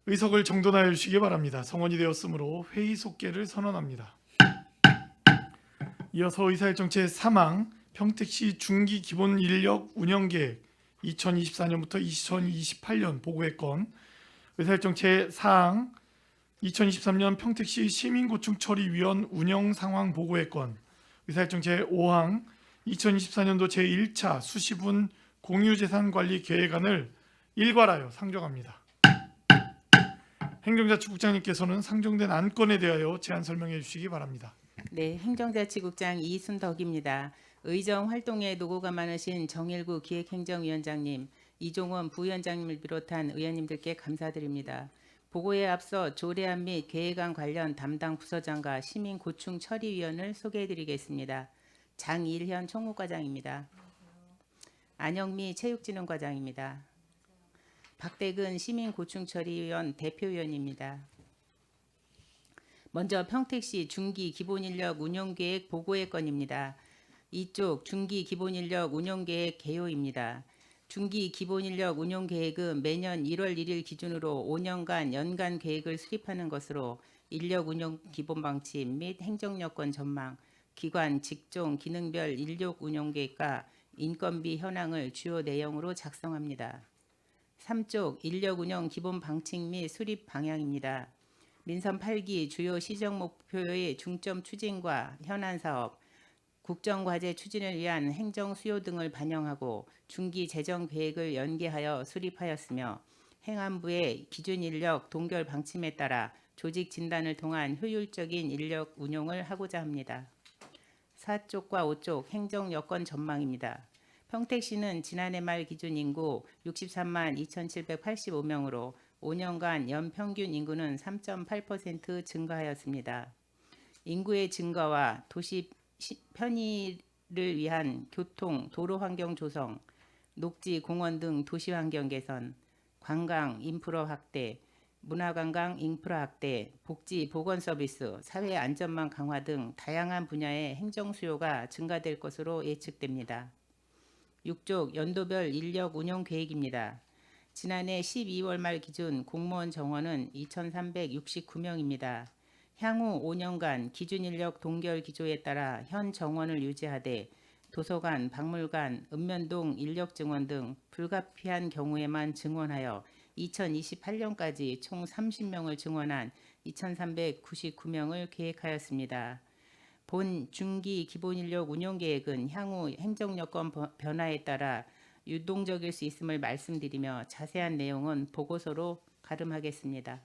의석을 정돈하여 주시기 바랍니다. 성원이 되었으므로 회의 속개를 선언합니다. 이어서 의사일정 제3항 평택시 중기 기본 인력 운영 계획 2024년부터 2028년 보고의 건, 의사일정 제4항 2023년 평택시 시민고충 처리위원 운영 상황 보고의 건, 의사일정 제5항 2024년도 제1차 수시분 공유재산관리 계획안을 일괄하여 상정합니다. 행정자치국장님께서는 상정된 안건에 대하여 제안 설명해 주시기 바랍니다. 네, 행정자치국장 이순덕입니다. 의정 활동에 노고가 많으신 정일구 기획행정위원장님, 이종원 부위원장님을 비롯한 의원님들께 감사드립니다. 보고에 앞서 조례안 및 계획안 관련 담당 부서장과 시민고충처리위원을 소개해드리겠습니다. 장일현 총무과장입니다. 안영미 체육진흥과장입니다. 박대근 시민고충처리위원 대표위원입니다. 먼저 평택시 중기 기본인력 운영계획 보고의 건입니다. 이쪽 중기 기본인력 운영계획 개요입니다. 중기 기본인력 운영계획은 매년 1월 1일 기준으로 5년간 연간 계획을 수립하는 것으로 인력 운영 기본 방침 및 행정여건 전망, 기관, 직종, 기능별 인력 운영계획과 인건비 현황을 주요 내용으로 작성합니다. 3쪽 인력 운영 기본 방침 및 수립 방향입니다. 민선 8기 주요 시정 목표의 중점 추진과 현안 사업, 국정과제 추진을 위한 행정 수요 등을 반영하고 중기 재정 계획을 연계하여 수립하였으며, 행안부의 기준 인력 동결 방침에 따라 조직 진단을 통한 효율적인 인력 운용을 하고자 합니다. 4쪽과 5쪽 행정 여건 전망입니다. 평택시는 지난해 말 기준 인구 63만 2,785명으로 5년간 연평균 인구는 3.8% 증가하였습니다. 인구의 증가와 도시 편의를 위한 교통, 도로 환경 조성, 녹지, 공원 등 도시 환경 개선, 관광, 인프라 확대, 문화관광 인프라 확대, 복지, 보건 서비스, 사회 안전망 강화 등 다양한 분야의 행정 수요가 증가될 것으로 예측됩니다. 6쪽 연도별 인력 운영 계획입니다. 지난해 12월 말 기준 공무원 정원은 2,369명입니다. 향후 5년간 기준 인력 동결 기조에 따라 현 정원을 유지하되 도서관, 박물관, 읍면동 인력 증원 등 불가피한 경우에만 증원하여 2028년까지 총 30명을 증원한 2,399명을 계획하였습니다. 본 중기 기본인력 운영계획은 향후 행정여건 변화에 따라 유동적일 수 있음을 말씀드리며 자세한 내용은 보고서로 가름하겠습니다.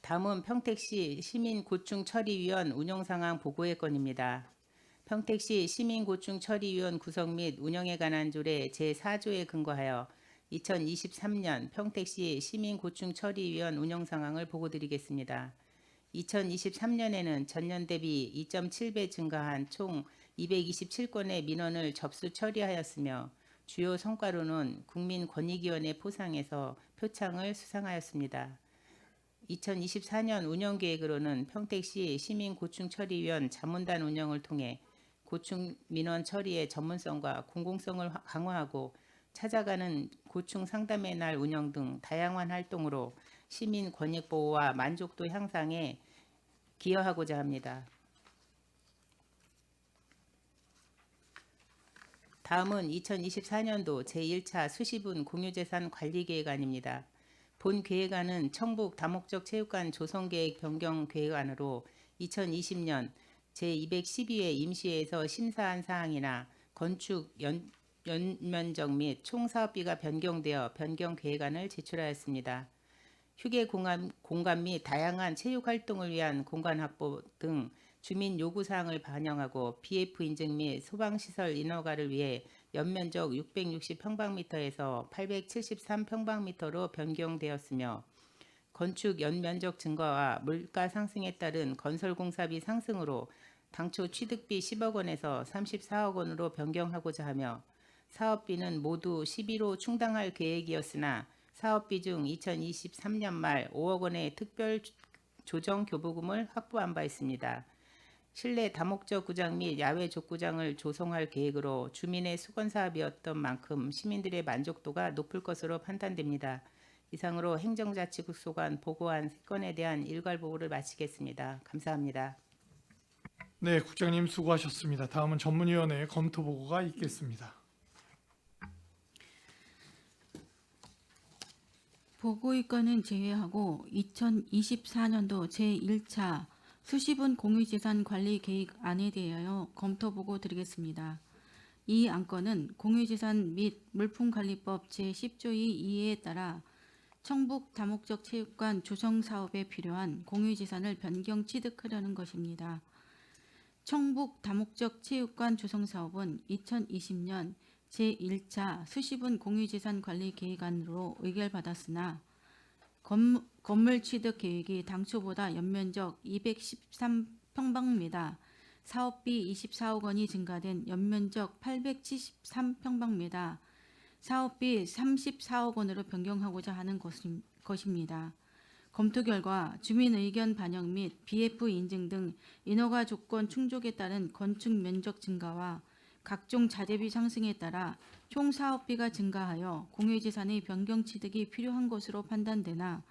다음은 평택시 시민고충처리위원 운영상황 보고의 건입니다. 평택시 시민고충처리위원 구성 및 운영에 관한 조례 제4조에 근거하여 2023년 평택시 시민고충처리위원 운영상황을 보고드리겠습니다. 2023년에는 전년 대비 2.7배 증가한 총 227건의 민원을 접수 처리하였으며, 주요 성과로는 국민권익위원회 포상에서 표창을 수상하였습니다. 2024년 운영계획으로는 평택시 시민고충처리위원 자문단 운영을 통해 고충 민원 처리의 전문성과 공공성을 강화하고 찾아가는 고충 상담의 날 운영 등 다양한 활동으로 시민 권익 보호와 만족도 향상에 기여하고자 합니다. 다음은 2024년도 제1차 수시분 공유재산 관리계획안입니다. 본 계획안은 청북 다목적 체육관 조성계획 변경 계획안으로 2020년 제212회 임시회에서 심사한 사항이나 건축 연면적 및 총사업비가 변경되어 변경 계획안을 제출하였습니다. 휴게 공간 및 다양한 체육 활동을 위한 공간 확보 등 주민 요구사항을 반영하고 BF 인증 및 소방시설 인허가를 위해 연면적 660평방미터에서 873평방미터로 변경되었으며, 건축 연면적 증가와 물가 상승에 따른 건설공사비 상승으로 당초 취득비 10억 원에서 34억 원으로 변경하고자 하며, 사업비는 모두 11호 충당할 계획이었으나 사업비 중 2023년 말 5억 원의 특별 조정 교부금을 확보한 바 있습니다. 실내 다목적 구장 및 야외 족구장을 조성할 계획으로 주민의 수건 사업이었던 만큼 시민들의 만족도가 높을 것으로 판단됩니다. 이상으로 행정자치국소관 보고한 3건에 대한 일괄 보고를 마치겠습니다. 감사합니다. 네, 국장님 수고하셨습니다. 다음은 전문위원회 검토 보고가 있겠습니다. 보고의 건은 제외하고 2024년도 제1차 수시분 공유재산 관리 계획안에 대하여 검토 보고 드리겠습니다. 이 안건은 공유재산 및 물품관리법 제10조의 2회에 따라 청북 다목적 체육관 조성 사업에 필요한 공유재산을 변경 취득하려는 것입니다. 청북 다목적 체육관 조성 사업은 2020년 제1차 수시분 공유재산 관리 계획안으로 의결받았으나 건물 취득 계획이 당초보다 연면적 213평방미터, 사업비 24억 원이 증가된 연면적 873평방미터, 사업비 34억 원으로 변경하고자 하는 것입니다. 검토 결과 주민 의견 반영 및 BF 인증 등 인허가 조건 충족에 따른 건축 면적 증가와 각종 자재비 상승에 따라 총 사업비가 증가하여 공유재산의 변경 취득이 필요한 것으로 판단되나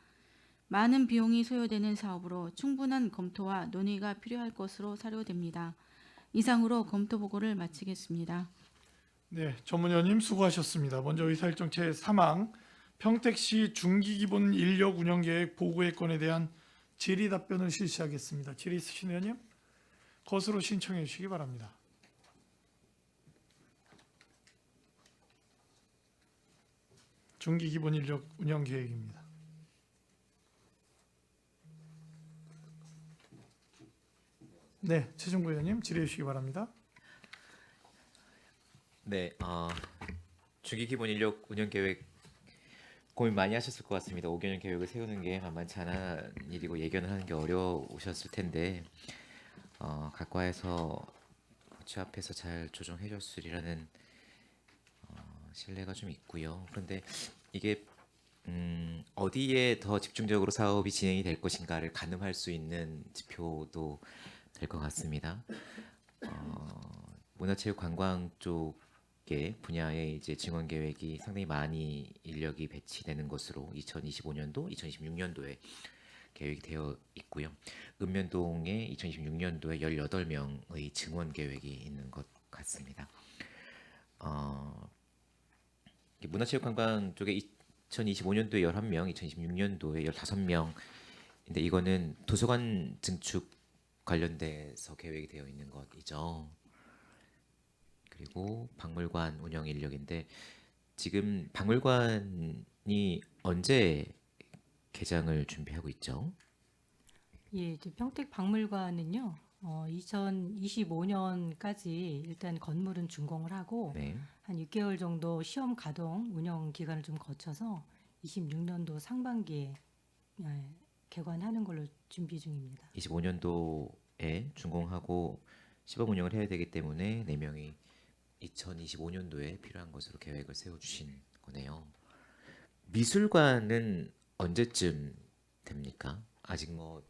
많은 비용이 소요되는 사업으로 충분한 검토와 논의가 필요할 것으로 사료됩니다. 이상으로 검토 보고를 마치겠습니다. 네, 전문위원님 수고하셨습니다. 먼저 의사일정 제3항 평택시 중기기본 인력 운영계획 보고의 건에 대한 질의 답변을 실시하겠습니다. 질의 있으신 의원님 것으로 신청해 주시기 바랍니다. 중기기본 인력 운영계획입니다. 네, 최종구 의원님 질의해 주시기 바랍니다. 네, 중기 기본 인력 운영 계획 고민 많이 하셨을 것 같습니다. 5개년 계획을 세우는 게 만만치 않은 일이고 예견을 하는 게 어려우셨을 텐데 각과에서 취합해서 잘 조정해 줬으리라는 신뢰가 좀 있고요. 그런데 이게 어디에 더 집중적으로 사업이 진행이 될 것인가를 가늠할 수 있는 지표도 될 것 같습니다. 문화체육관광 쪽의 분야에 이제 증원 계획이 상당히 많이 인력이 배치되는 것으로 2025년도, 2026년도에 계획이 되어 있고요. 읍면동에 2026년도에 18명의 증원 계획이 있는 것 같습니다. 문화체육관광 쪽에 2025년도에 11명, 2026년도에 15명인데 이거는 도서관 증축 관련돼서 계획이 되어 있는 것이죠. 그리고 박물관 운영 인력인데 지금 박물관이 언제 개장을 준비하고 있죠? 예, 이제 평택 박물관은요, 2025년까지 일단 건물은 준공을 하고 네. 한 6개월 정도 시험 가동 운영 기간을 좀 거쳐서 26년도 상반기에 개관하는 걸로 준비 중입니다. 25년도에 준공하고 시범 운영을 해야 되기 때문에 4명이 2025년도에 필요한 것으로 계획을 세워주신 거네요. 미술관은 언제쯤 됩니까? 아직 뭐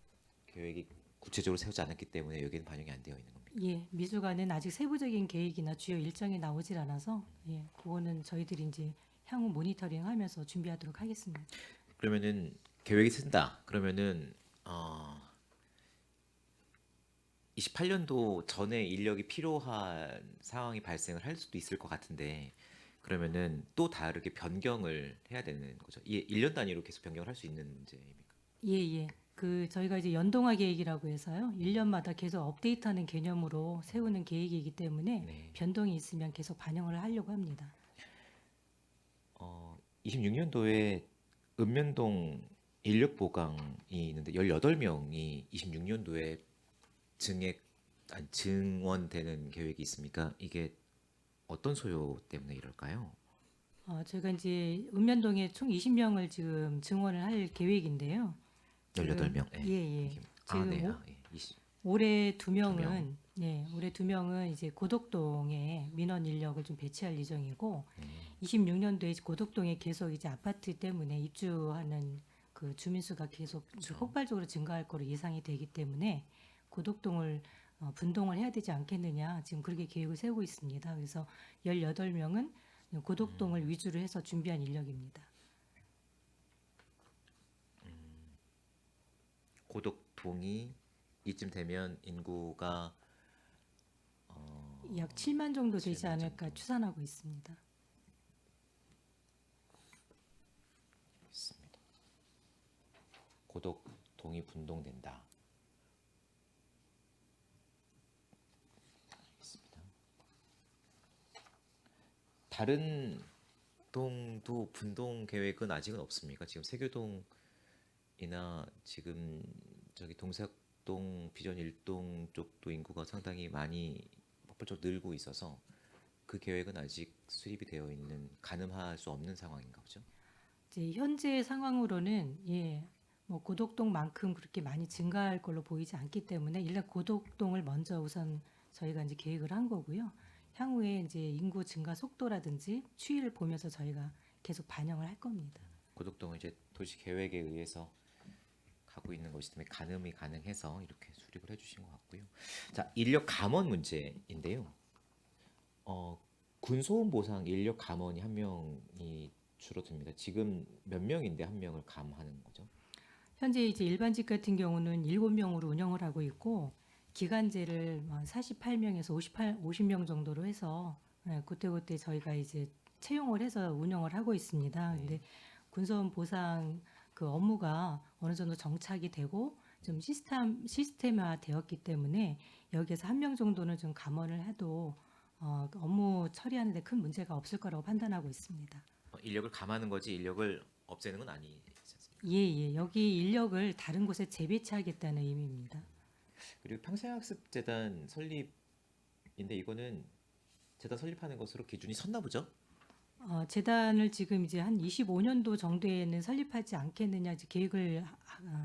계획이 구체적으로 세우지 않았기 때문에 여기는 반영이 안 되어 있는 겁니다. 예, 미술관은 아직 세부적인 계획이나 주요 일정이 나오질 않아서 그거는 저희들이 이제 향후 모니터링하면서 준비하도록 하겠습니다. 그러면은 계획이 쓴다. 그러면은 28년도 전에 인력이 필요한 상황이 발생을 할 수도 있을 것 같은데 그러면은 또 다르게 변경을 해야 되는 거죠. 이게 1년 단위로 계속 변경을 할 수 있는 문제입니까? 예. 그 저희가 이제 연동화 계획이라고 해서요. 1년마다 계속 업데이트하는 개념으로 세우는 계획이기 때문에 네. 변동이 있으면 계속 반영을 하려고 합니다. 26년도에 읍면동 인력 보강이 있는데 18명이 26년도에 증원되는 계획이 있습니까? 이게 어떤 소요 때문에 이럴까요? 저희가 이제 읍면동에 총 20명을 지금 증원을 할 계획인데요. 18명. 예. 지금 네. 오- 20. 올해 두 명. 명은 올해 2명은 이제 고덕동에 민원 인력을 좀 배치할 예정이고 26년도에 고덕동에 계속 이제 아파트 때문에 입주하는 그 주민 수가 계속 그렇죠. 폭발적으로 증가할 거로 예상이 되기 때문에 고덕동을 분동을 해야 되지 않겠느냐 지금 그렇게 계획을 세우고 있습니다. 그래서 18명은 고덕동을 위주로 해서 준비한 인력입니다. 고덕동이 이쯤 되면 인구가 약 7만 정도 되지 7만 않을까 정도. 추산하고 있습니다. 있습니다. 고덕동이 분동된다. 있습니다. 다른 동도 분동 계획은 아직은 없습니까? 지금 세교동이나 지금 저기 동작동 비전 1동 쪽도 인구가 상당히 많이 폭발적으로 늘고 있어서 그 계획은 아직 수립이 되어 있는 가늠할 수 없는 상황인가 보죠. 이제 현재 상황으로는 뭐 고덕동만큼 그렇게 많이 증가할 걸로 보이지 않기 때문에 일단 고덕동을 먼저 우선 저희가 이제 계획을 한 거고요. 향후에 이제 인구 증가 속도라든지 추이를 보면서 저희가 계속 반영을 할 겁니다. 고덕동은 이제 도시 계획에 의해서 가고 있는 것이기 때문에 가늠이 가능해서 이렇게 수립을 해주신 것 같고요. 자, 인력 감원 문제인데요. 군소음 보상 인력 감원이 한 명이 줄어듭니다. 지금 몇 명인데 한 명을 감하는 거죠? 현재 이제 일반직 같은 경우는 7명으로 운영을 하고 있고 기간제를 48명에서 50명 정도로 해서 그때그때 저희가 이제 채용을 해서 운영을 하고 있습니다. 네. 근데 군소음 보상 그 업무가 어느 정도 정착이 되고 좀 시스템화 되었기 때문에 여기에서 한 명 정도는 좀 감원을 해도 업무 처리하는 데 큰 문제가 없을 거라고 판단하고 있습니다. 인력을 감하는 거지 인력을 없애는 건 아니지 않습니까? 예. 여기 인력을 다른 곳에 재배치하겠다는 의미입니다. 그리고 평생학습재단 설립인데 이거는 재단 설립하는 것으로 기준이 섰나 보죠? 재단을 지금 이제 한 25년도 정도에는 설립하지 않겠느냐 이제 계획을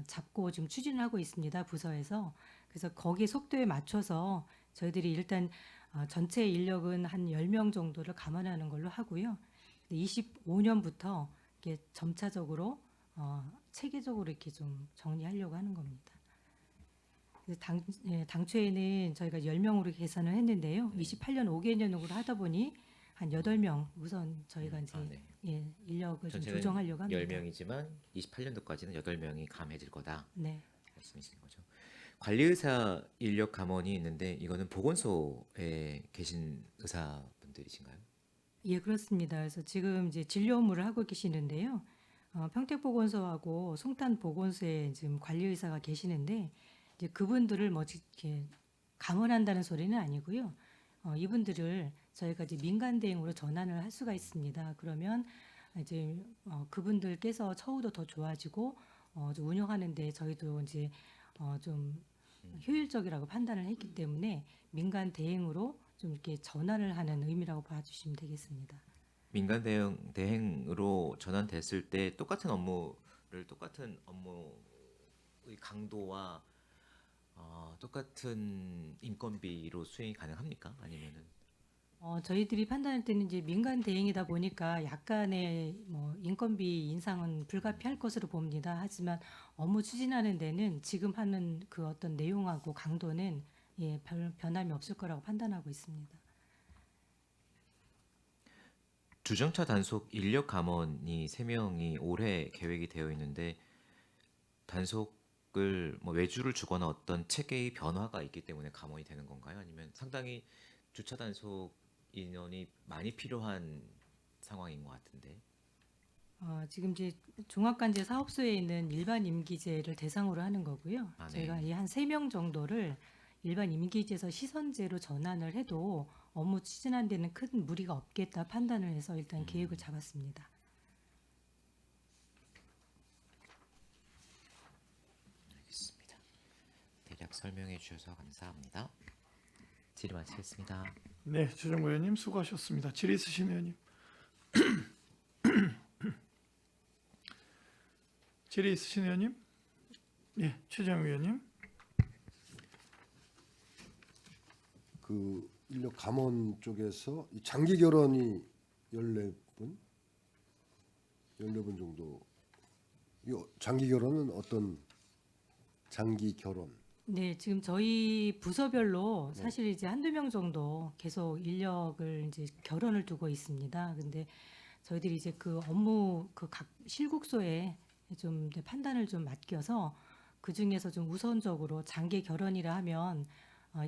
잡고 지금 추진을 하고 있습니다. 부서에서. 그래서 거기에 속도에 맞춰서 저희들이 일단 전체 인력은 한 10명 정도를 감안하는 걸로 하고요. 25년부터 이렇게 점차적으로 체계적으로 이렇게 좀 정리하려고 하는 겁니다. 그래서 당초에는 저희가 10명으로 계산을 했는데요. 28년 5개년으로 하다 보니 한 8명 우선 저희가 이제 인력을 좀 전체는 조정하려고 합니다. 10명이지만 28년도까지는 8명이 감해질 거다 네. 말씀이신 거죠. 관리의사 인력 감원이 있는데 이거는 보건소에 계신 의사분들이신가요? 예, 그렇습니다. 그래서 지금 이제 진료 업무를 하고 계시는데요. 평택보건소하고 송탄보건소에 지금 관리의사가 계시는데 이제 그분들을 뭐 이렇게 감원한다는 소리는 아니고요. 이분들을 저희가 이제 민간 대행으로 전환을 할 수가 있습니다. 그러면 이제 그분들께서 처우도 더 좋아지고 좀 운영하는데 저희도 이제 좀 효율적이라고 판단을 했기 때문에 민간 대행으로 좀 이렇게 전환을 하는 의미라고 봐주시면 되겠습니다. 민간 대행으로 전환됐을 때 똑같은 업무의 강도와 똑같은 인건비로 수행이 가능합니까? 아니면은 저희들이 판단할 때는 이제 민간 대행이다 보니까 약간의 뭐 인건비 인상은 불가피할 것으로 봅니다. 하지만 업무 추진하는 데는 지금 하는 그 어떤 내용하고 강도는 별 변함이 없을 거라고 판단하고 있습니다. 주정차 단속 인력 감원이 3명이 올해 계획이 되어 있는데 단속을 뭐 외주를 주거나 어떤 체계의 변화가 있기 때문에 감원이 되는 건가요? 아니면 상당히 주차 단속 인원이 많이 필요한 상황인 것 같은데. 지금 이제 종합관제 사업소에 있는 일반 임기제를 대상으로 하는 거고요. 네. 저희가 이 한 3명 정도를 일반 임기제에서 시선제로 전환을 해도 업무 추진하는 데는 큰 무리가 없겠다 판단을 해서 일단 계획을 잡았습니다. 알겠습니다. 대략 설명해 주셔서 감사합니다. 질의 마치겠습니다. 네, 최정구 의원님 수고하셨습니다. 질의 있으신 의원님. 질의 있으신 의원님? 예, 최정 의원님. 그 인력 감원 쪽에서 이 장기 결혼이 14분 정도. 이 장기 결혼은 어떤 장기 결혼? 네, 지금 저희 부서별로 사실 이제 한두 명 정도 계속 인력을 이제 결원을 두고 있습니다. 근데 저희들이 이제 그 업무 그 각 실국소에 좀 이제 판단을 좀 맡겨서 그 중에서 좀 우선적으로 장기 결원이라 하면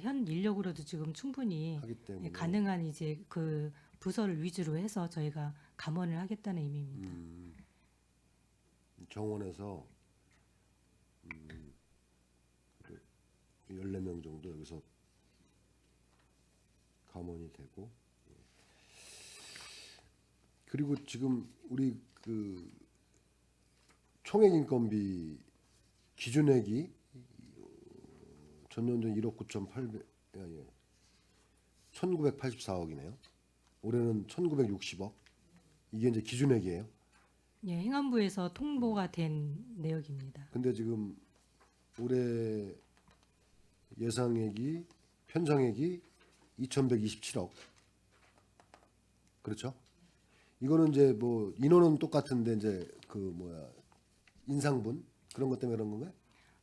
현 인력으로도 지금 충분히 하기 때문에 가능한 이제 그 부서를 위주로 해서 저희가 감원을 하겠다는 의미입니다. 정원에서 14명 정도 여기서 감원이 되고 그리고 지금 우리 그 총액 인건비 기준액이 전년도 1억 9,800 아니 1,984억이네요. 올해는 1,960억. 이게 이제 기준액이에요. 예, 행안부에서 통보가 된 내역입니다. 근데 지금 올해 예상액이 편성액이 2,127억. 그렇죠? 이거는 이제 뭐 인원은 똑같은데 이제 그 뭐야 인상분 그런 것 때문에 그런 건가요?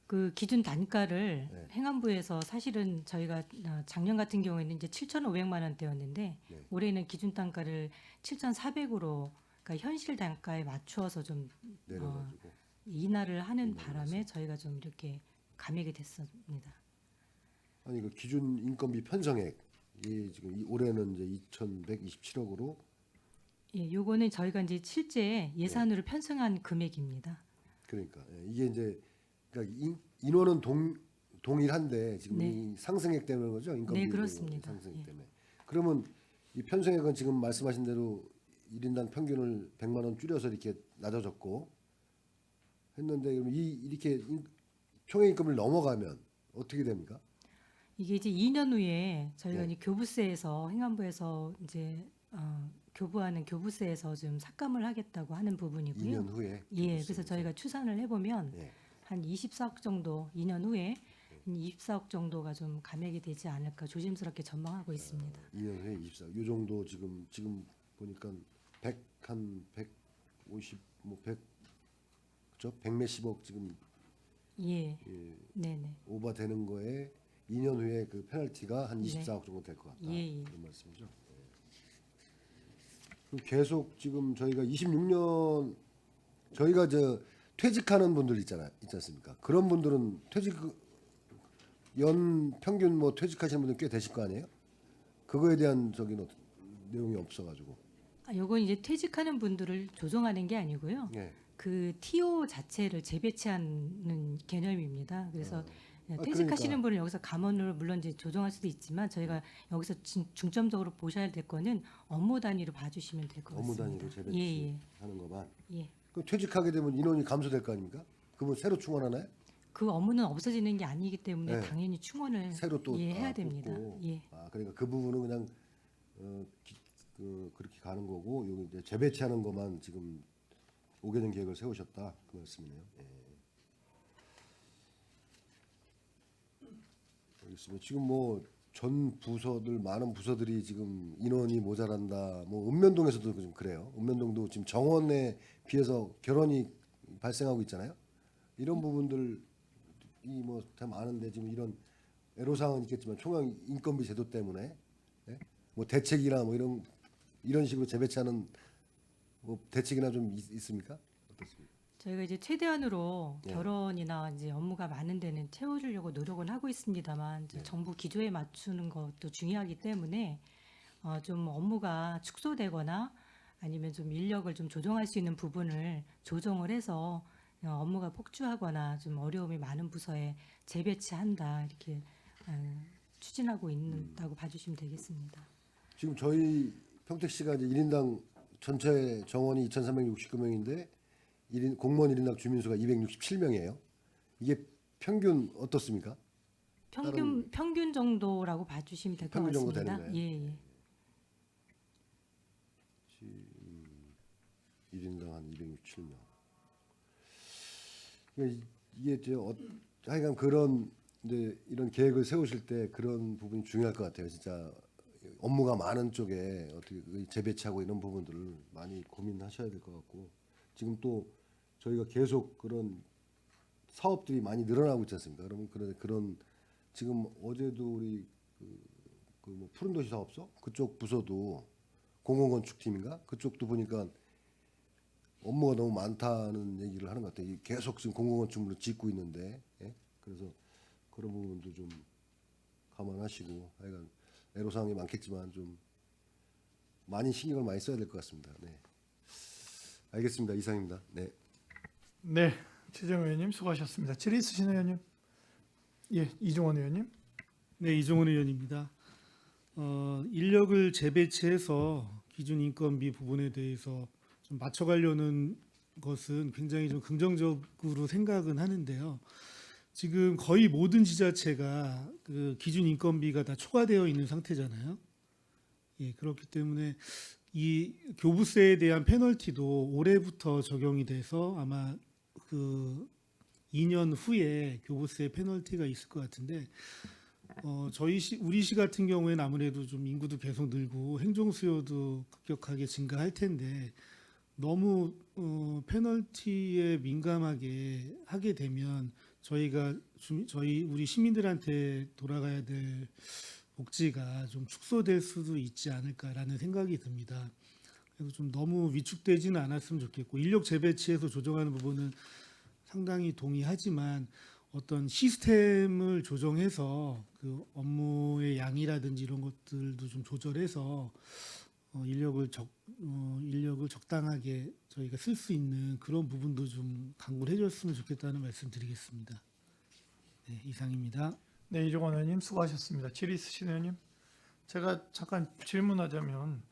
그 기준 단가를 네. 행안부에서 사실은 저희가 작년 같은 경우에는 이제 7,500만 원대였는데 네. 올해는 기준 단가를 7,400으로 그러니까 현실 단가에 맞추어서 좀 내려가지고 인하를 하는 바람에 저희가 좀 이렇게 감액이 됐습니다. 아니 그 기준 인건비 편성액이 지금 올해는 이제 2,127억으로 예, 요거는 저희가 이제 실제 예산으로 편성한 금액입니다. 그러니까 이게 이제 그러니까 인원은 동일한데 지금 네. 이 상승액 때문에 그러죠 인건비 네, 그렇습니다. 상승액 예. 때문에 그러면 이 편성액은 지금 말씀하신 대로 1인당 평균을 100만 원 줄여서 이렇게 낮아졌고 했는데 그럼 이렇게 총액 인건비를 넘어가면 어떻게 됩니까? 이게 이제 2년 후에 저희가 네. 이제 교부세에서 행안부에서 이제 교부하는 교부세에서 좀 삭감을 하겠다고 하는 부분이고요. 2년 후에 예, 그래서 저희가 추산을 해보면 예. 한 24억 정도 2년 후에 한 24억 정도가 좀 감액이 되지 않을까 조심스럽게 전망하고 있습니다. 2년 후에 24. 요 정도 지금 보니까 150 뭐 100 그죠? 100 몇십억 지금 예, 네네. 오버되는 거에 2년 후에 그 페널티가 한 네. 24억 정도 될 것 같다. 예. 그런 말씀이죠. 그럼 계속 지금 저희가 26년 저희가 저 퇴직하는 분들 있지 않습니까? 그런 분들은 연 평균 뭐 퇴직하시는 분들 꽤 되실 거 아니에요? 그거에 대한 저기는 내용이 없어가지고. 요건 이제 퇴직하는 분들을 조정하는 게 아니고요. 예. 그 TO 자체를 재배치하는 개념입니다. 그래서 퇴직하시는 그러니까. 분은 여기서 감원으로 물론 이제 조정할 수도 있지만 저희가 여기서 중점적으로 보셔야 될 거는 업무 단위로 봐주시면 될 것 업무 같습니다. 단위로 예, 재배치하는 것만. 예. 그럼 퇴직하게 되면 인원이 감소될 거 아닙니까? 그러면 새로 충원하나요? 그 업무는 없어지는 게 아니기 때문에 네. 당연히 충원을 새로 또 해야 됩니다. 뽑고. 예. 그러니까 그 부분은 그냥 그렇게 가는 거고 여기 이제 재배치하는 것만 지금 5개년 계획을 세우셨다 그 말씀이네요. 예. 알겠습니다. 지금 뭐 전 부서들 많은 부서들이 지금 인원이 모자란다. 뭐 읍면동에서도 좀 그래요. 읍면동도 지금 정원에 비해서 결혼이 발생하고 있잖아요. 이런 부분들이 뭐 다 많은데 지금 이런 애로사항은 있겠지만 총각 인건비 제도 때문에 예? 뭐 대책이나 뭐 이런 식으로 재배치하는 뭐 대책이나 좀 있습니까? 어떻습니까? 저희가 이제 최대한으로 예. 결혼이나 이제 업무가 많은 데는 채워주려고 노력은 하고 있습니다만 이제 정부 기조에 맞추는 것도 중요하기 때문에 좀 업무가 축소되거나 아니면 좀 인력을 좀 조정할 수 있는 부분을 조정을 해서 업무가 폭주하거나 좀 어려움이 많은 부서에 재배치한다 이렇게 추진하고 있다고 봐주시면 되겠습니다. 지금 저희 평택시가 이제 1인당 전체 정원이 2,369명인데 공무원 1인당 주민수가 267명이에요. 이게 평균 어떻습니까? 평균 정도라고 봐주시면 될 것 평균 정도 같습니다. 되는 거예요? 예, 예. 1인당 한 267명. 그러니까 이게 하여간 그런 이제 이런 계획을 세우실 때 그런 부분이 중요할 것 같아요. 진짜 업무가 많은 쪽에 어떻게 재배치하고 이런 부분들을 많이 고민하셔야 될 것 같고 지금 또 저희가 계속 그런 사업들이 많이 늘어나고 있지 않습니까? 그러면 그런 지금 어제도 우리 그뭐 푸른도시 사업소 그쪽 부서도 공공건축팀인가 그쪽도 보니까 업무가 너무 많다는 얘기를 하는 것 같아요. 계속 지금 공공건축물을 짓고 있는데, 예? 그래서 그런 부분도 좀 감안하시고, 하여간 애로사항이 많겠지만 좀 많이 신경을 많이 써야 될 것 같습니다. 네, 알겠습니다. 이상입니다. 네. 네, 최재형 의원님 수고하셨습니다. 질의 있으신 의원님? 예, 이종원 의원님. 네, 이종원 의원입니다. 인력을 재배치해서 기준 인건비 부분에 대해서 좀 맞춰가려는 것은 굉장히 좀 긍정적으로 생각은 하는데요. 지금 거의 모든 지자체가 그 기준 인건비가 다 초과되어 있는 상태잖아요. 예, 그렇기 때문에 이 교부세에 대한 페널티도 올해부터 적용이 돼서 아마 그 2년 후에 교부세 페널티가 있을 것 같은데 우리 시 같은 경우에는 아무래도 좀 인구도 계속 늘고 행정 수요도 급격하게 증가할 텐데 너무 페널티에 민감하게 하게 되면 우리 시민들한테 돌아가야 될 복지가 좀 축소될 수도 있지 않을까라는 생각이 듭니다. 그래서 좀 너무 위축되지는 않았으면 좋겠고 인력 재배치에서 조정하는 부분은 상당히 동의하지만 어떤 시스템을 조정해서 그 업무의 양이라든지 이런 것들도 좀 조절해서 인력을 적당하게 저희가 쓸 수 있는 그런 부분도 좀 강구를 해줬으면 좋겠다는 말씀드리겠습니다. 네, 이상입니다. 네, 이종원 의원님 수고하셨습니다. 질의 있으신 의원님? 제가 잠깐 질문하자면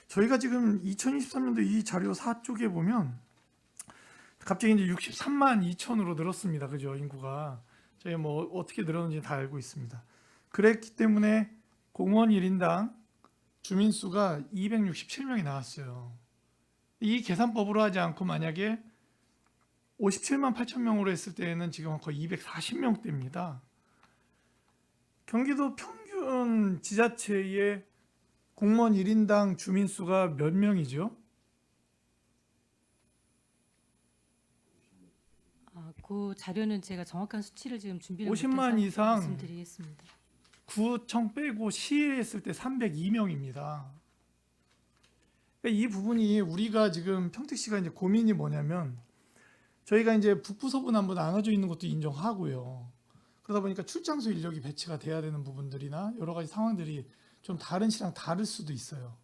저희가 지금 2023년도 이 자료 4쪽에 보면 갑자기 이제 63만 2천으로 늘었습니다. 그죠? 인구가. 저희 뭐 어떻게 늘었는지 다 알고 있습니다. 그랬기 때문에 공무원 1인당 주민 수가 267명이 나왔어요. 이 계산법으로 하지 않고 만약에 57만 8천 명으로 했을 때는 지금 거의 240명대입니다. 경기도 평균 지자체의 공무원 1인당 주민 수가 몇 명이죠? 그 자료는 제가 정확한 수치를 지금 준비를 50만 못해서 이상 말씀드리겠습니다. 구청 빼고 시에 했을 때 302명입니다. 그러니까 이 부분이 우리가 지금 평택시가 이제 고민이 뭐냐면 저희가 이제 북부 서부 남부 나눠져 있는 것도 인정하고요. 그러다 보니까 출장소 인력이 배치가 돼야 되는 부분들이나 여러 가지 상황들이 좀 다른 시랑 다를 수도 있어요.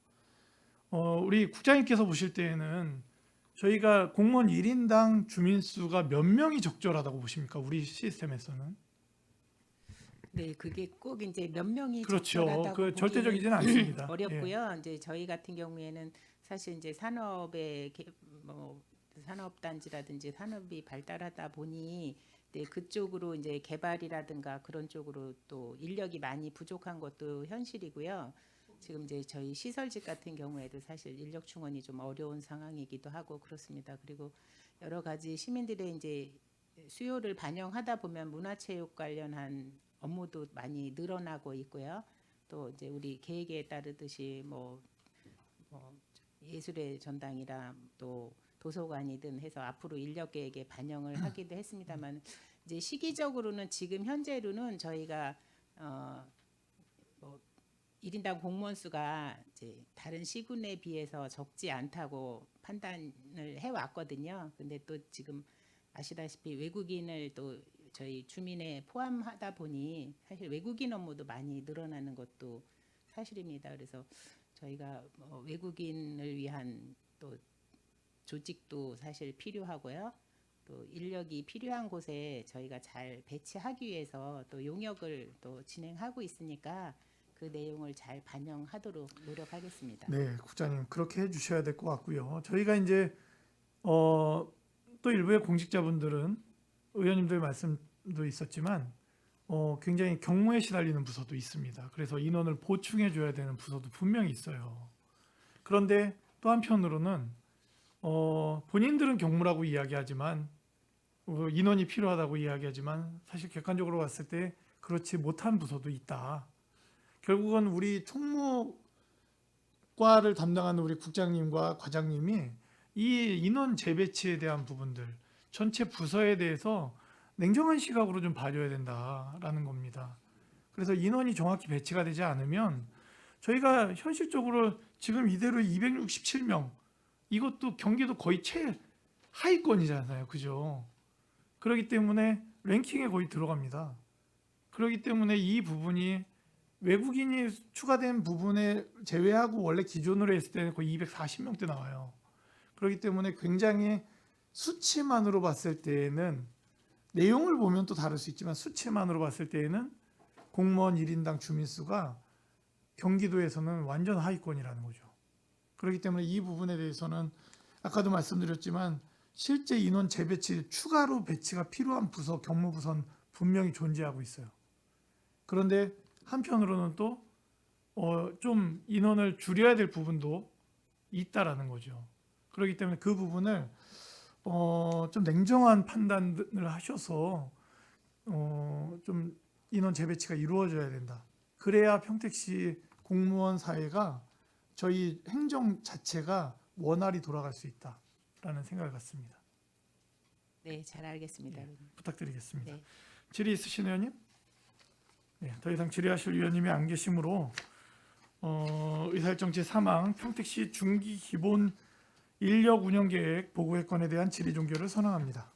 우리 국장님께서 보실 때에는 저희가 공무원 1인당 주민 수가 몇 명이 적절하다고 보십니까? 우리 시스템에서는. 네, 그게 꼭 이제 몇 명이 그렇죠. 적절하다고 그 절대적이지는 보기는 않습니다. 어렵고요. 이제 저희 같은 경우에는 사실 이제 산업단지라든지 산업이 발달하다 보니 네, 그쪽으로 이제 개발이라든가 그런 쪽으로 또 인력이 많이 부족한 것도 현실이고요. 지금 이제 저희 시설직 같은 경우에도 사실 인력 충원이 좀 어려운 상황이기도 하고 그렇습니다. 그리고 여러 가지 시민들의 이제 수요를 반영하다 보면 문화체육 관련한 업무도 많이 늘어나고 있고요. 또 이제 우리 계획에 따르듯이 뭐 예술의 전당이라 또 도서관이든 해서 앞으로 인력 계획에 반영을 하기도 했습니다만 이제 시기적으로는 지금 현재로는 저희가 1인당 공무원 수가 이제 다른 시군에 비해서 적지 않다고 판단을 해왔거든요. 근데 또 지금 아시다시피 외국인을 또 저희 주민에 포함하다 보니 사실 외국인 업무도 많이 늘어나는 것도 사실입니다. 그래서 저희가 외국인을 위한 또 조직도 사실 필요하고요. 또 인력이 필요한 곳에 저희가 잘 배치하기 위해서 또 용역을 또 진행하고 있으니까 그 내용을 잘 반영하도록 노력하겠습니다. 네, 국장님 그렇게 해주셔야 될 것 같고요. 저희가 이제 또 일부의 공직자분들은 의원님들 말씀도 있었지만 굉장히 경무에 시달리는 부서도 있습니다. 그래서 인원을 보충해 줘야 되는 부서도 분명히 있어요. 그런데 또 한편으로는 본인들은 경무라고 이야기하지만 인원이 필요하다고 이야기하지만 사실 객관적으로 봤을 때 그렇지 못한 부서도 있다. 결국은 우리 총무과를 담당하는 우리 국장님과 과장님이 이 인원 재배치에 대한 부분들 전체 부서에 대해서 냉정한 시각으로 좀 봐줘야 된다라는 겁니다. 그래서 인원이 정확히 배치가 되지 않으면 저희가 현실적으로 지금 이대로 267명 이것도 경기도 거의 최하위권이잖아요. 그죠? 그렇기 때문에 랭킹에 거의 들어갑니다. 그렇기 때문에 이 부분이 외국인이 추가된 부분에 제외하고 원래 기존으로 했을 때는 거의 240명대 나와요. 그렇기 때문에 굉장히 수치만으로 봤을 때에는 내용을 보면 또 다를 수 있지만 수치만으로 봤을 때에는 공무원 1인당 주민수가 경기도에서는 완전 하위권이라는 거죠. 그렇기 때문에 이 부분에 대해서는 아까도 말씀드렸지만 실제 인원 재배치 추가로 배치가 필요한 부서 경무부서는 분명히 존재하고 있어요. 그런데 한편으로는 또 좀 인원을 줄여야 될 부분도 있다라는 거죠. 그렇기 때문에 그 부분을 좀 냉정한 판단을 하셔서 좀 인원 재배치가 이루어져야 된다. 그래야 평택시 공무원 사회가 저희 행정 자체가 원활히 돌아갈 수 있다라는 생각을 갖습니다. 네, 잘 알겠습니다. 부탁드리겠습니다. 네. 질의 있으신 의원님? 네, 더 이상 질의하실 의원님이 안 계시므로 의사일정 제3항 평택시 중기 기본 인력 운영 계획 보고의 건에 대한 질의 종결을 선언합니다.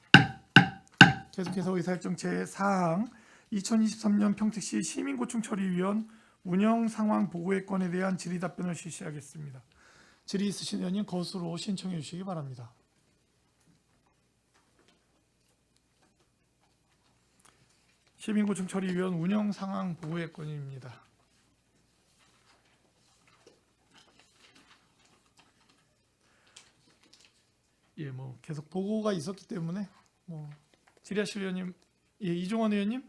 계속해서 의사일정 제4항 2023년 평택시 시민고충 처리위원 운영 상황 보고의 건에 대한 질의 답변을 실시하겠습니다. 질의 있으신 의원님 거수로 신청해 주시기 바랍니다. 시민고충 처리위원 운영 상황 보고의 건입니다. 예, 뭐 계속 보고가 있었기 때문에 뭐 질의하실 의원님, 예, 이종원 의원님.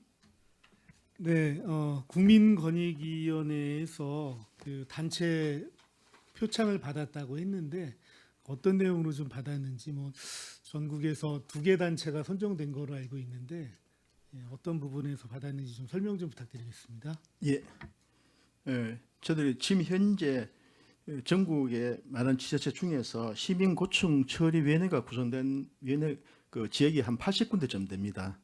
네, 국민권익위원회에서 그 단체 표창을 받았다고 했는데 어떤 내용으로 좀 받았는지 뭐 전국에서 2개 단체가 선정된 거로 알고 있는데 어떤 부분에서 받았는지 좀 설명 좀 부탁드리겠습니다. 예, 저들이 지금 현재 전국의 많은 지자체 중에서 시민고충 처리위원회가 구성된 위원회 그 지역이 한 80군데쯤 됩니다.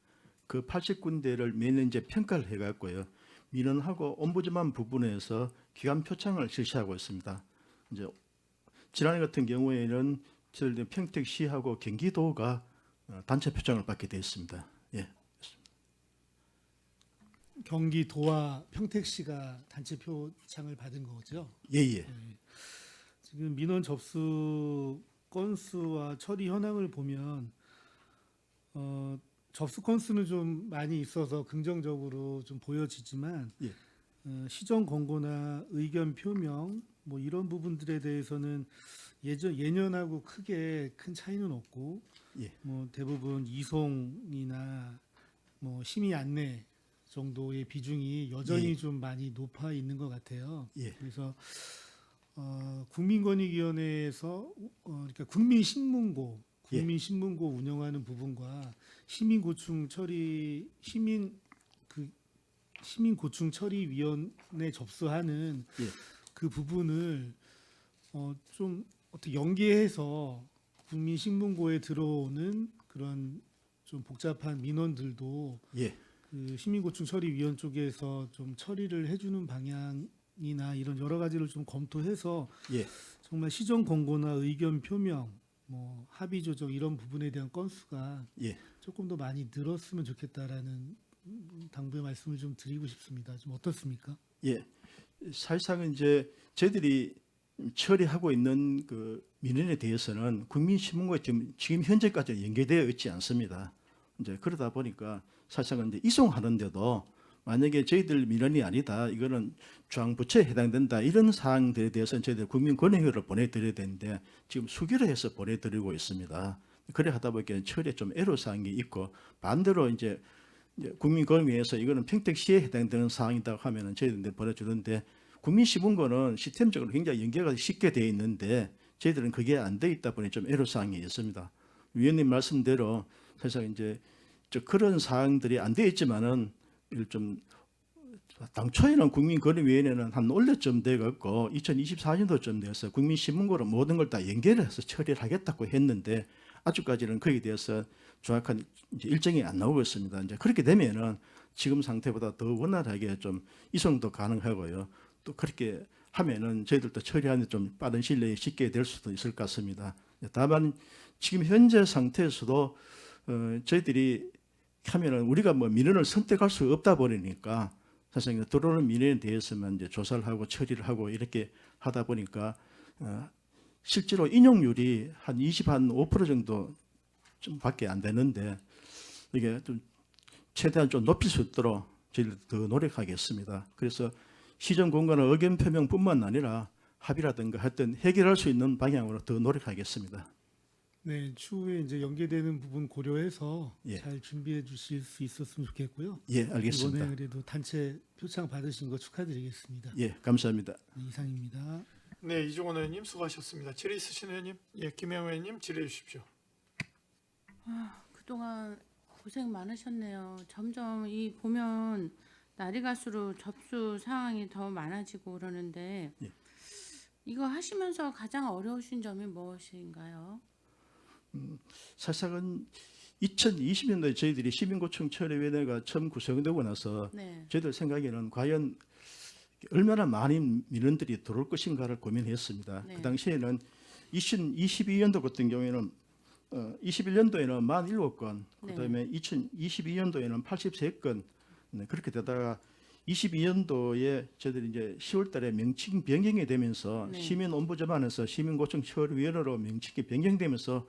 그 80군데를 매년 이제 평가를 해갖고요, 민원하고 옴부즈만 부분에서 기관 표창을 실시하고 있습니다. 이제 지난해 같은 경우에는 저희들 평택시하고 경기도가 단체 표창을 받게 되었습니다. 예. 경기도와 평택시가 단체 표창을 받은 거죠. 예예. 지금 민원 접수 건수와 처리 현황을 보면 접수 건수는 좀 많이 있어서 긍정적으로 좀 보여지지만 예. 시정 권고나 의견 표명 뭐 이런 부분들에 대해서는 예년하고 크게 큰 차이는 없고 예. 뭐 대부분 이송이나 뭐 심의 안내 정도의 비중이 여전히 예. 좀 많이 높아 있는 것 같아요. 예. 그래서 국민권익위원회에서 그러니까 국민신문고 운영하는 부분과 시민고충 처리위원회 접수하는 예. 그 부분을 좀 어떻게 연계해서 국민신문고에 들어오는 그런 좀 복잡한 민원들도 예. 그 시민고충 처리위원 쪽에서 좀 처리를 해주는 방향이나 이런 여러 가지를 좀 검토해서 예. 정말 시정 권고나 의견 표명, 뭐 합의 조정 이런 부분에 대한 건수가 예. 조금 더 많이 늘었으면 좋겠다라는 당부의 말씀을 좀 드리고 싶습니다. 좀 어떻습니까? 예. 사실상은 이제 저희들이 처리하고 있는 그 민원에 대해서는 국민신문고에 지금 현재까지 연계되어 있지 않습니다. 이제 그러다 보니까 사실상은 이제 이송하는데도 만약에 저희들 민원이 아니다, 이거는 중앙부처에 해당된다, 이런 사항들에 대해서는 저희들 국민권익위를 보내드려야 되는데 지금 수기로 해서 보내드리고 있습니다. 그래 하다 보니까 처리에 좀 애로사항이 있고, 반대로 이제 국민권익위에서 이거는 평택시에 해당되는 사항이다 하면은 저희들 보내주는데, 국민신문고는 시스템적으로 굉장히 연계가 쉽게 되어 있는데 저희들은 그게 안 돼 있다 보니 좀 애로사항이 있습니다. 위원님 말씀대로 사실 이제 그런 사항들이 안 돼 있지만은 좀 당초에는 국민권익위원회는 한 올해쯤 돼갖고 2024년도쯤 돼서 국민신문고로 모든 걸 다 연계를 해서 처리를 하겠다고 했는데 아직까지는 거기에 대해서 정확한 이제 일정이 안 나오고 있습니다. 이제 그렇게 되면은 지금 상태보다 더 원활하게 좀 이송도 가능하고요. 또 그렇게 하면은 저희들도 처리하는 좀 빠른 시일 내에 쉽게 될 수도 있을 것 같습니다. 다만 지금 현재 상태에서도 저희들이 하면은 우리가 뭐 민원을 선택할 수 없다 보니까 사실 들어오는 민원에 대해서만 이제 조사를 하고 처리를 하고 이렇게 하다 보니까 실제로 인용률이 한 25% 정도 좀 밖에 안 되는데 이게 좀 최대한 좀 높일 수 있도록 저희들 더 노력하겠습니다. 그래서 시정 공간의 의견 표명뿐만 아니라 합의라든가 하여튼 해결할 수 있는 방향으로 더 노력하겠습니다. 네, 추후에 이제 연계되는 부분 고려해서 예. 잘 준비해 주실 수 있었으면 좋겠고요. 예, 알겠습니다. 이번에 그래도 단체 표창 받으신 거 축하드리겠습니다. 예, 감사합니다. 네, 이상입니다. 네, 이종원 의원님 수고하셨습니다. 질의 있으신 의원님, 예, 김영 의원님 질의해 주십시오. 그동안 고생 많으셨네요. 점점 이 보면 날이 갈수록 접수 상황이 더 많아지고 그러는데 예. 이거 하시면서 가장 어려우신 점이 무엇인가요? 사실은 2020년도에 저희들이 시민고청 처리위원회가 처음 구성되고 나서 네. 저희들 생각에는 과연 얼마나 많은 민원들이 들어올 것인가를 고민했습니다. 네. 그 당시에는 2022년도 같은 경우에는 21년도에는 47건, 네. 그다음에 2022년도에는 83건, 네, 그렇게 되다가 22년도에 저희들이 이제 10월달에 명칭 변경이 되면서 네. 시민ombudsman에서 시민고청처리위원회로 명칭이 변경되면서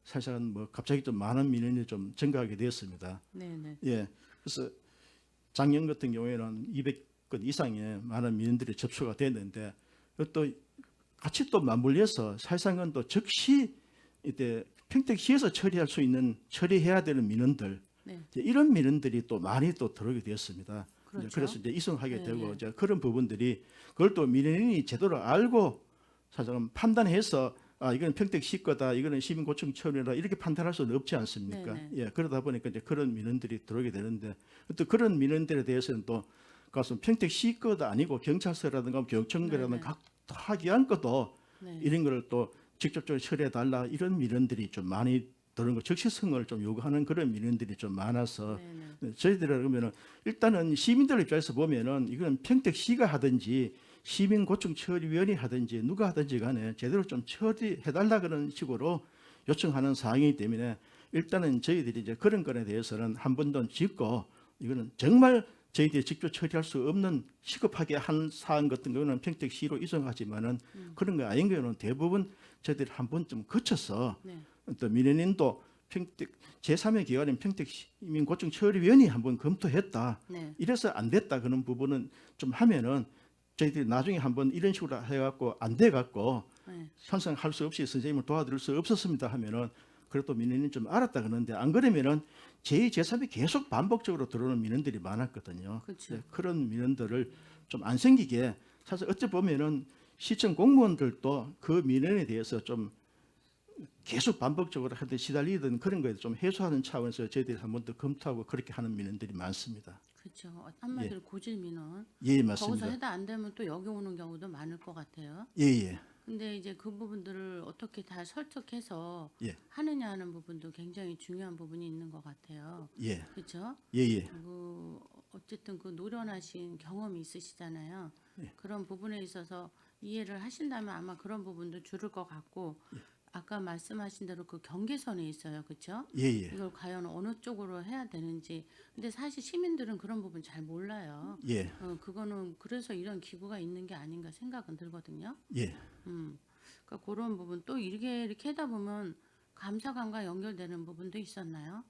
사실은 뭐 갑자기 좀 많은 민원이 좀 증가하게 되었습니다. 네네. 예, 그래서 작년 같은 경우에는 200건 이상의 많은 민원들이 접수가 됐는데 또 같이 또 맞물려서 사실상은 또 즉시 이때 평택시에서 처리할 수 있는 처리해야 되는 민원들 네. 이제 이런 민원들이 또 많이 또 들어오게 되었습니다. 그렇죠. 그래서 이제 이송하게 네, 되고 네. 이제 그런 부분들이 그걸 또 민원인이 제대로 알고 사실은 판단해서 이거는 평택시 거다, 이거는 시민고청 처리다 이렇게 판단할 수는 없지 않습니까? 네, 예, 그러다 보니까 이제 그런 민원들이 들어오게 되는데 또 그런 민원들에 대해서는 또 그것은 평택시 거도 아니고 경찰서라든가 경청구라든가 네, 네. 각 하기한 것도 네. 이런 걸 또 직접적으로 처리해 달라 이런 민원들이 좀 많이 들은 거 적시성을 좀 요구하는 그런 민원들이 좀 많아서 네네. 저희들은 그러면은 일단은 시민들 입장에서 보면은 이건 평택시가 하든지 시민고청처리위원회 하든지 누가 하든지 간에 제대로 좀 처리해 달라 그런 식으로 요청하는 사항이기 때문에 일단은 저희들이 이제 그런 건에 대해서는 한 번도 짚고 이거는 정말 저희들이 직접 처리할 수 없는 시급하게 한 사안 같은 경우는 평택시로 이송하지만은 그런 거 아닌 경우는 대부분 저희들이 한 번쯤 거쳐서 네. 또 민원인도 평택 제3의 기관인 평택시민고청처리위원회 한번 검토했다. 네. 이래서 안 됐다 그런 부분은 좀 하면은 저희들이 나중에 한번 이런 식으로 해갖고 안 돼갖고 네. 현상할 수 없이 선생님을 도와드릴 수 없었습니다 하면은 그래도 민원인 좀 알았다 그러는데 안 그러면은 제2, 제3이 계속 반복적으로 들어오는 민원들이 많았거든요. 그렇죠. 네, 그런 민원들을 좀 안 생기게 사실 어찌 보면은 시청 공무원들도 그 민원에 대해서 좀 계속 반복적으로 하듯 시달리던 그런 거에 좀 해소하는 차원에서 저희들이 한 번 더 검토하고 그렇게 하는 민원들이 많습니다. 그렇죠. 한마디로 고질 민원. 예, 거기서 맞습니다. 해당 안 되면 또 여기 오는 경우도 많을 것 같아요. 예, 예. 근데 이제 그 부분들을 어떻게 다 설득해서 예. 하느냐 하는 부분도 굉장히 중요한 부분이 있는 것 같아요. 예. 그렇죠? 예, 예. 그 어쨌든 그 노련하신 경험이 있으시잖아요. 예. 그런 부분에 있어서 이해를 하신다면 아마 그런 부분도 줄을 것 같고 아까 말씀하신 대로 그 경계선에 있어요. 그렇죠? 예, 예. 이걸 과연 어느 쪽으로 해야 되는지. 근데 사실 시민들은 그런 부분 잘 몰라요. 예. 그거는 그래서 이런 기구가 있는 게 아닌가 생각은 들거든요. 예. 그러니까 그런 부분 또 이렇게 하다 보면 감사관과 연결되는 부분도 있었나요?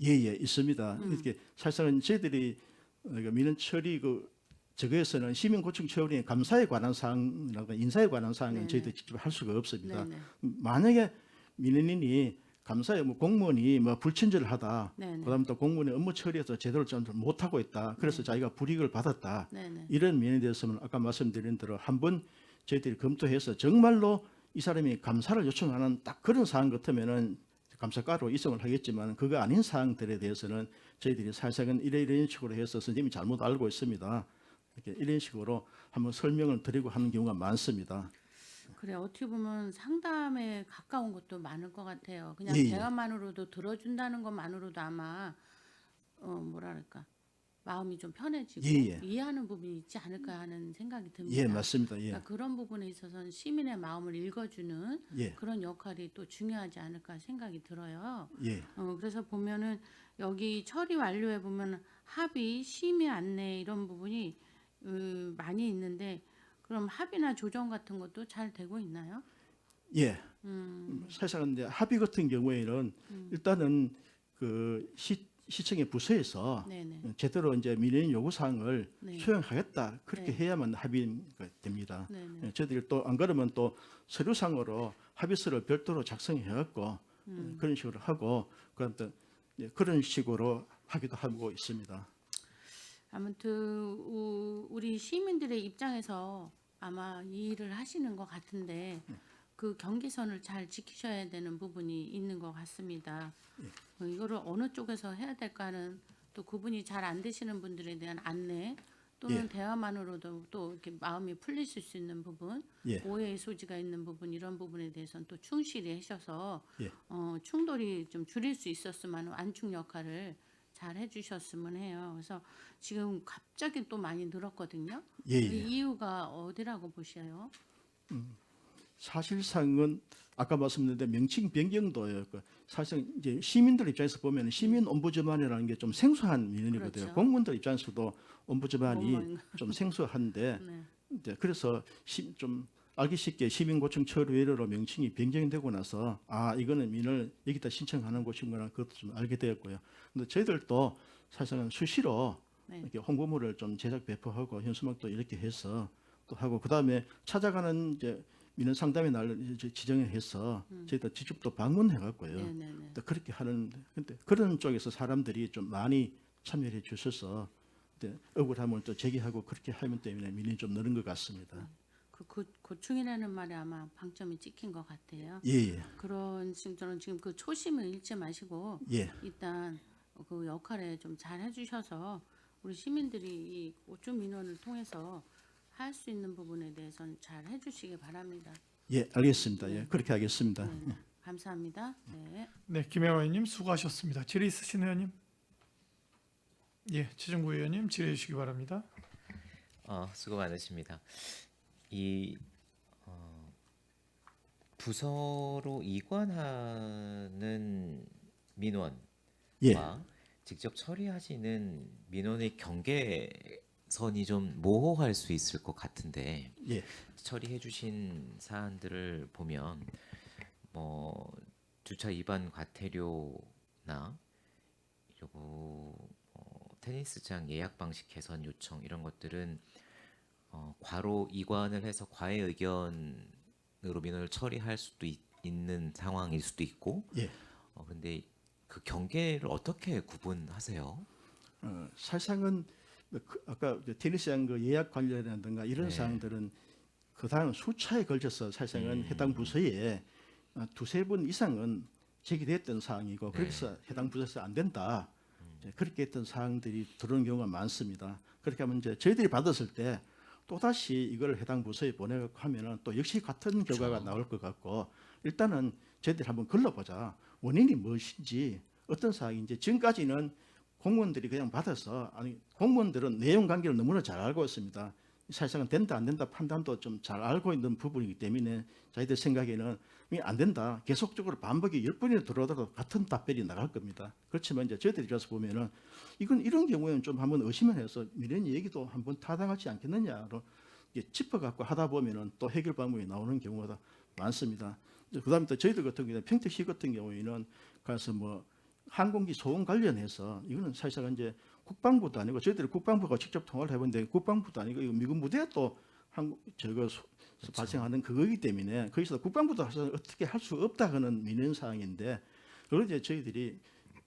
예, 예, 있습니다. 이렇게 사실은 저희들이 민원 처리 저거에서는 시민고청처리 감사에 관한 사항이라고 인사에 관한 사항은 네네. 저희들이 직접 할 수가 없습니다. 네네. 만약에 민원인이 감사에 뭐 공무원이 뭐 불친절을 하다, 네네. 그다음에 또 공무원이 업무 처리에서 제대로 좀 못하고 있다, 그래서 자기가 불이익을 받았다, 네네. 이런 민원에 대해서는 아까 말씀드린 대로 한번 저희들이 검토해서 정말로 이 사람이 감사를 요청하는 딱 그런 사항 같으면은 감사과로 이송을 하겠지만 그거 아닌 사항들에 대해서는 저희들이 사실은 이런 식으로 해서 선생님이 잘못 알고 있습니다. 이렇게 이런 식으로 한번 설명을 드리고 하는 경우가 많습니다. 그래 어떻게 보면 상담에 가까운 것도 많을 것 같아요. 그냥 예, 예. 대화만으로도 들어준다는 것만으로도 아마 뭐랄까 마음이 좀 편해지고 예. 이해하는 부분이 있지 않을까 하는 생각이 듭니다. 예, 맞습니다. 예. 그러니까 그런 부분에 있어서는 시민의 마음을 읽어주는 예. 그런 역할이 또 중요하지 않을까 생각이 들어요. 예. 그래서 보면은 여기 처리 완료에 보면 합의, 심의 안내 이런 부분이 많이 있는데 그럼 합의나 조정 같은 것도 잘 되고 있나요? 예. 사실은 이제 합의 같은 경우에는 일단은 그 시청의 부서에서 네네. 제대로 이제 민원 요구 사항을 네. 수행하겠다 그렇게 네. 해야만 합의가 됩니다. 네네. 저희들이 또 안 그러면 또 서류상으로 합의서를 별도로 작성해 갖고 그런 식으로 하고 그다음 또 그런 식으로 하기도 하고 있습니다. 아무튼 우리 시민들의 입장에서 아마 이 일을 하시는 것 같은데 그 경계선을 잘 지키셔야 되는 부분이 있는 것 같습니다. 이거를 어느 쪽에서 해야 될까는 또 구분이 잘 안 되시는 분들에 대한 안내 또는 예. 대화만으로도 또 이렇게 마음이 풀리실 수 있는 부분, 예. 오해의 소지가 있는 부분 이런 부분에 대해서는 또 충실히 하셔서 예. 충돌이 좀 줄일 수 있었으면 하는 안축 역할을 잘 해주셨으면 해요. 그래서 지금 갑자기 또 많이 늘었거든요. 예, 이 예. 이유가 어디라고 보셔요? 사실상은 아까 말씀드린 명칭 변경도요. 사실상 이제 시민들 입장에서 보면 시민 옴부즈만이라는 게 좀 생소한 민원이거든요. 그렇죠. 공무원들 입장에서도 옴부즈만이 공무원. 좀 생소한데 네. 이제 그래서 좀 알기 쉽게 시민고청 처리회로 명칭이 변경되고 나서 아 이거는 민원을 여기다 신청하는 곳이구나 그것도 좀 알게 되었고요. 근데 저희들도 사실은 수시로 네. 이렇게 홍보물을 좀 제작 배포하고 현수막도 이렇게 해서 또 하고 그 다음에 찾아가는 이제 민원 상담의 날을 이제 지정을 해서 저희가 직접 또 방문해 갖고요. 네네네. 또 그렇게 하는 근데 그런 쪽에서 사람들이 좀 많이 참여해 주셔서 억울하면 또 제기하고 그렇게 하면 때문에 민원이 좀 늘은 것 같습니다. 그 고충이라는 말에 아마 방점이 찍힌 것 같아요. 예, 그런 저는 지금 그 초심을 잃지 마시고 예. 일단 그 역할에 좀 잘 해주셔서 우리 시민들이 이 오점 민원을 통해서 할 수 있는 부분에 대해서는 잘 해주시기 바랍니다. 예, 알겠습니다. 예, 그렇게 하겠습니다. 네, 감사합니다. 네. 네, 김혜화 의원님 수고하셨습니다. 질의 있으신 의원님? 예, 최정구 의원님 질의해 주시기 바랍니다. 수고 많으십니다. 이 부서로 이관하는 민원과 예. 직접 처리하시는 민원의 경계선이 좀 모호할 수 있을 것 같은데 예. 처리해주신 사안들을 보면 뭐 주차 위반 과태료나 그리고 테니스장 예약 방식 개선 요청 이런 것들은 과로 이관을 해서 과외 의견으로 민원을 처리할 수도 있는 상황일 수도 있고 예. 근데 그 경계를 어떻게 구분하세요? 사실상은 아까 테니스장 그 예약 관련이라든가 이런 네. 사항들은 그 다음 수차에 걸쳐서 사실상은 해당 부서에 두세 번 이상은 제기됐던 사항이고 네. 그래서 해당 부서에서 안 된다 이제 그렇게 했던 사항들이 들어오는 경우가 많습니다. 그렇게 하면 이제 저희들이 받았을 때 또다시 이걸 해당 부서에 보내고 하면은 또 역시 같은 결과가 나올 것 같고 일단은 저희들이 한번 걸러보자. 원인이 무엇인지 어떤 사항인지 지금까지는 공무원들이 그냥 받아서 아니 공무원들은 내용 관계를 너무나 잘 알고 있습니다. 사실상은 된다 안 된다 판단도 좀 잘 알고 있는 부분이기 때문에 저희들 생각에는 이게 안 된다. 계속적으로 반복이 10번이나 들어오더라도 같은 답변이 나갈 겁니다. 그렇지만 이제 저희들이 가서 보면은 이건 이런 경우에는 좀 한번 의심을 해서 미련 얘기도 한번 타당하지 않겠느냐로 짚어갖고 하다 보면은 또 해결 방법이 나오는 경우가 많습니다. 그다음에 또 저희들 같은 경우는 평택시 같은 경우에는 가서 뭐 항공기 소음 관련해서 이거는 사실상 이제 국방부도 아니고 저희들이 국방부가 직접 통화를 해봤는데 국방부도 아니고 이거 미군 무대에 또 발생하는 그거이기 때문에 거기서 국방부도 어떻게 할 수 없다는 민원 사항인데 그걸 이제 저희들이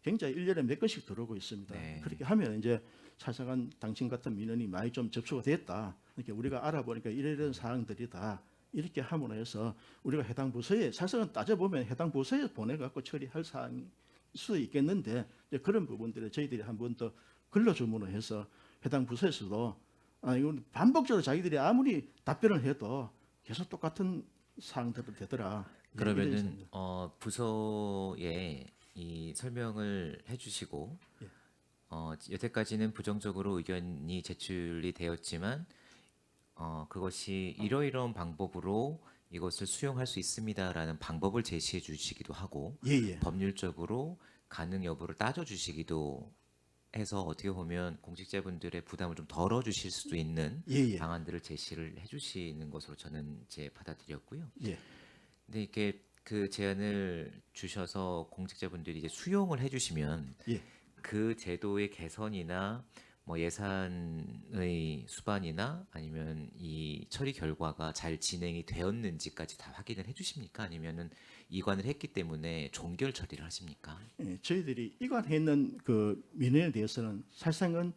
굉장히 1년에 몇 건씩 들어오고 있습니다. 네. 그렇게 하면 이제 사실상 당신 같은 민원이 많이 좀 접수가 됐다. 이렇게 우리가 알아보니까 이런 사항들이다. 이렇게 함으로 해서 우리가 해당 부서에 사실은 따져보면 해당 부서에 보내갖고 처리할 사항일 수도 있겠는데 이제 그런 부분들을 저희들이 한번 더 걸러줌으로 해서 해당 부서에서도 이건 반복적으로 자기들이 아무리 답변을 해도 계속 똑같은 사항들은 되더라. 그러면은 부서에 이 설명을 해주시고 예. 여태까지는 부정적으로 의견이 제출이 되었지만 그것이 이러이러한 방법으로 이것을 수용할 수 있습니다라는 방법을 제시해 주시기도 하고 예예. 법률적으로 가능 여부를 따져 주시기도 해서 어떻게 보면 공직자분들의 부담을 좀 덜어 주실 수도 있는 예예. 방안들을 제시를 해 주시는 것으로 저는 이제 받아들였고요. 예. 근데 이렇게 그 제안을 주셔서 공직자분들이 이제 수용을 해 주시면 예. 그 제도의 개선이나 뭐 예산의 수반이나 아니면 이 처리 결과가 잘 진행이 되었는지까지 다 확인을 해 주십니까? 아니면은 이관을 했기 때문에 종결 처리를 하십니까? 예, 저희들이 이관했는 그 민원에 대해서는 사실상은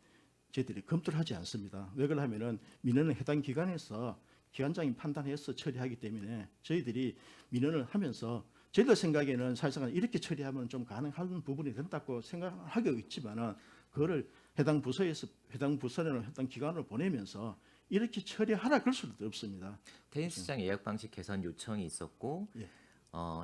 저희들이 검토를 하지 않습니다. 왜 그러냐면은 민원은 해당 기관에서 기관장이 판단해서 처리하기 때문에 저희들이 민원을 하면서 저희들 생각에는 사실상은 이렇게 처리하면 좀 가능한 부분이 된다고 생각하고 있지만은 그거를 해당 부서에서 해당 부서나 해당 기관으로 보내면서 이렇게 처리하라 그럴 수도 없습니다. 테니스장 예약 방식 개선 요청이 있었고 예.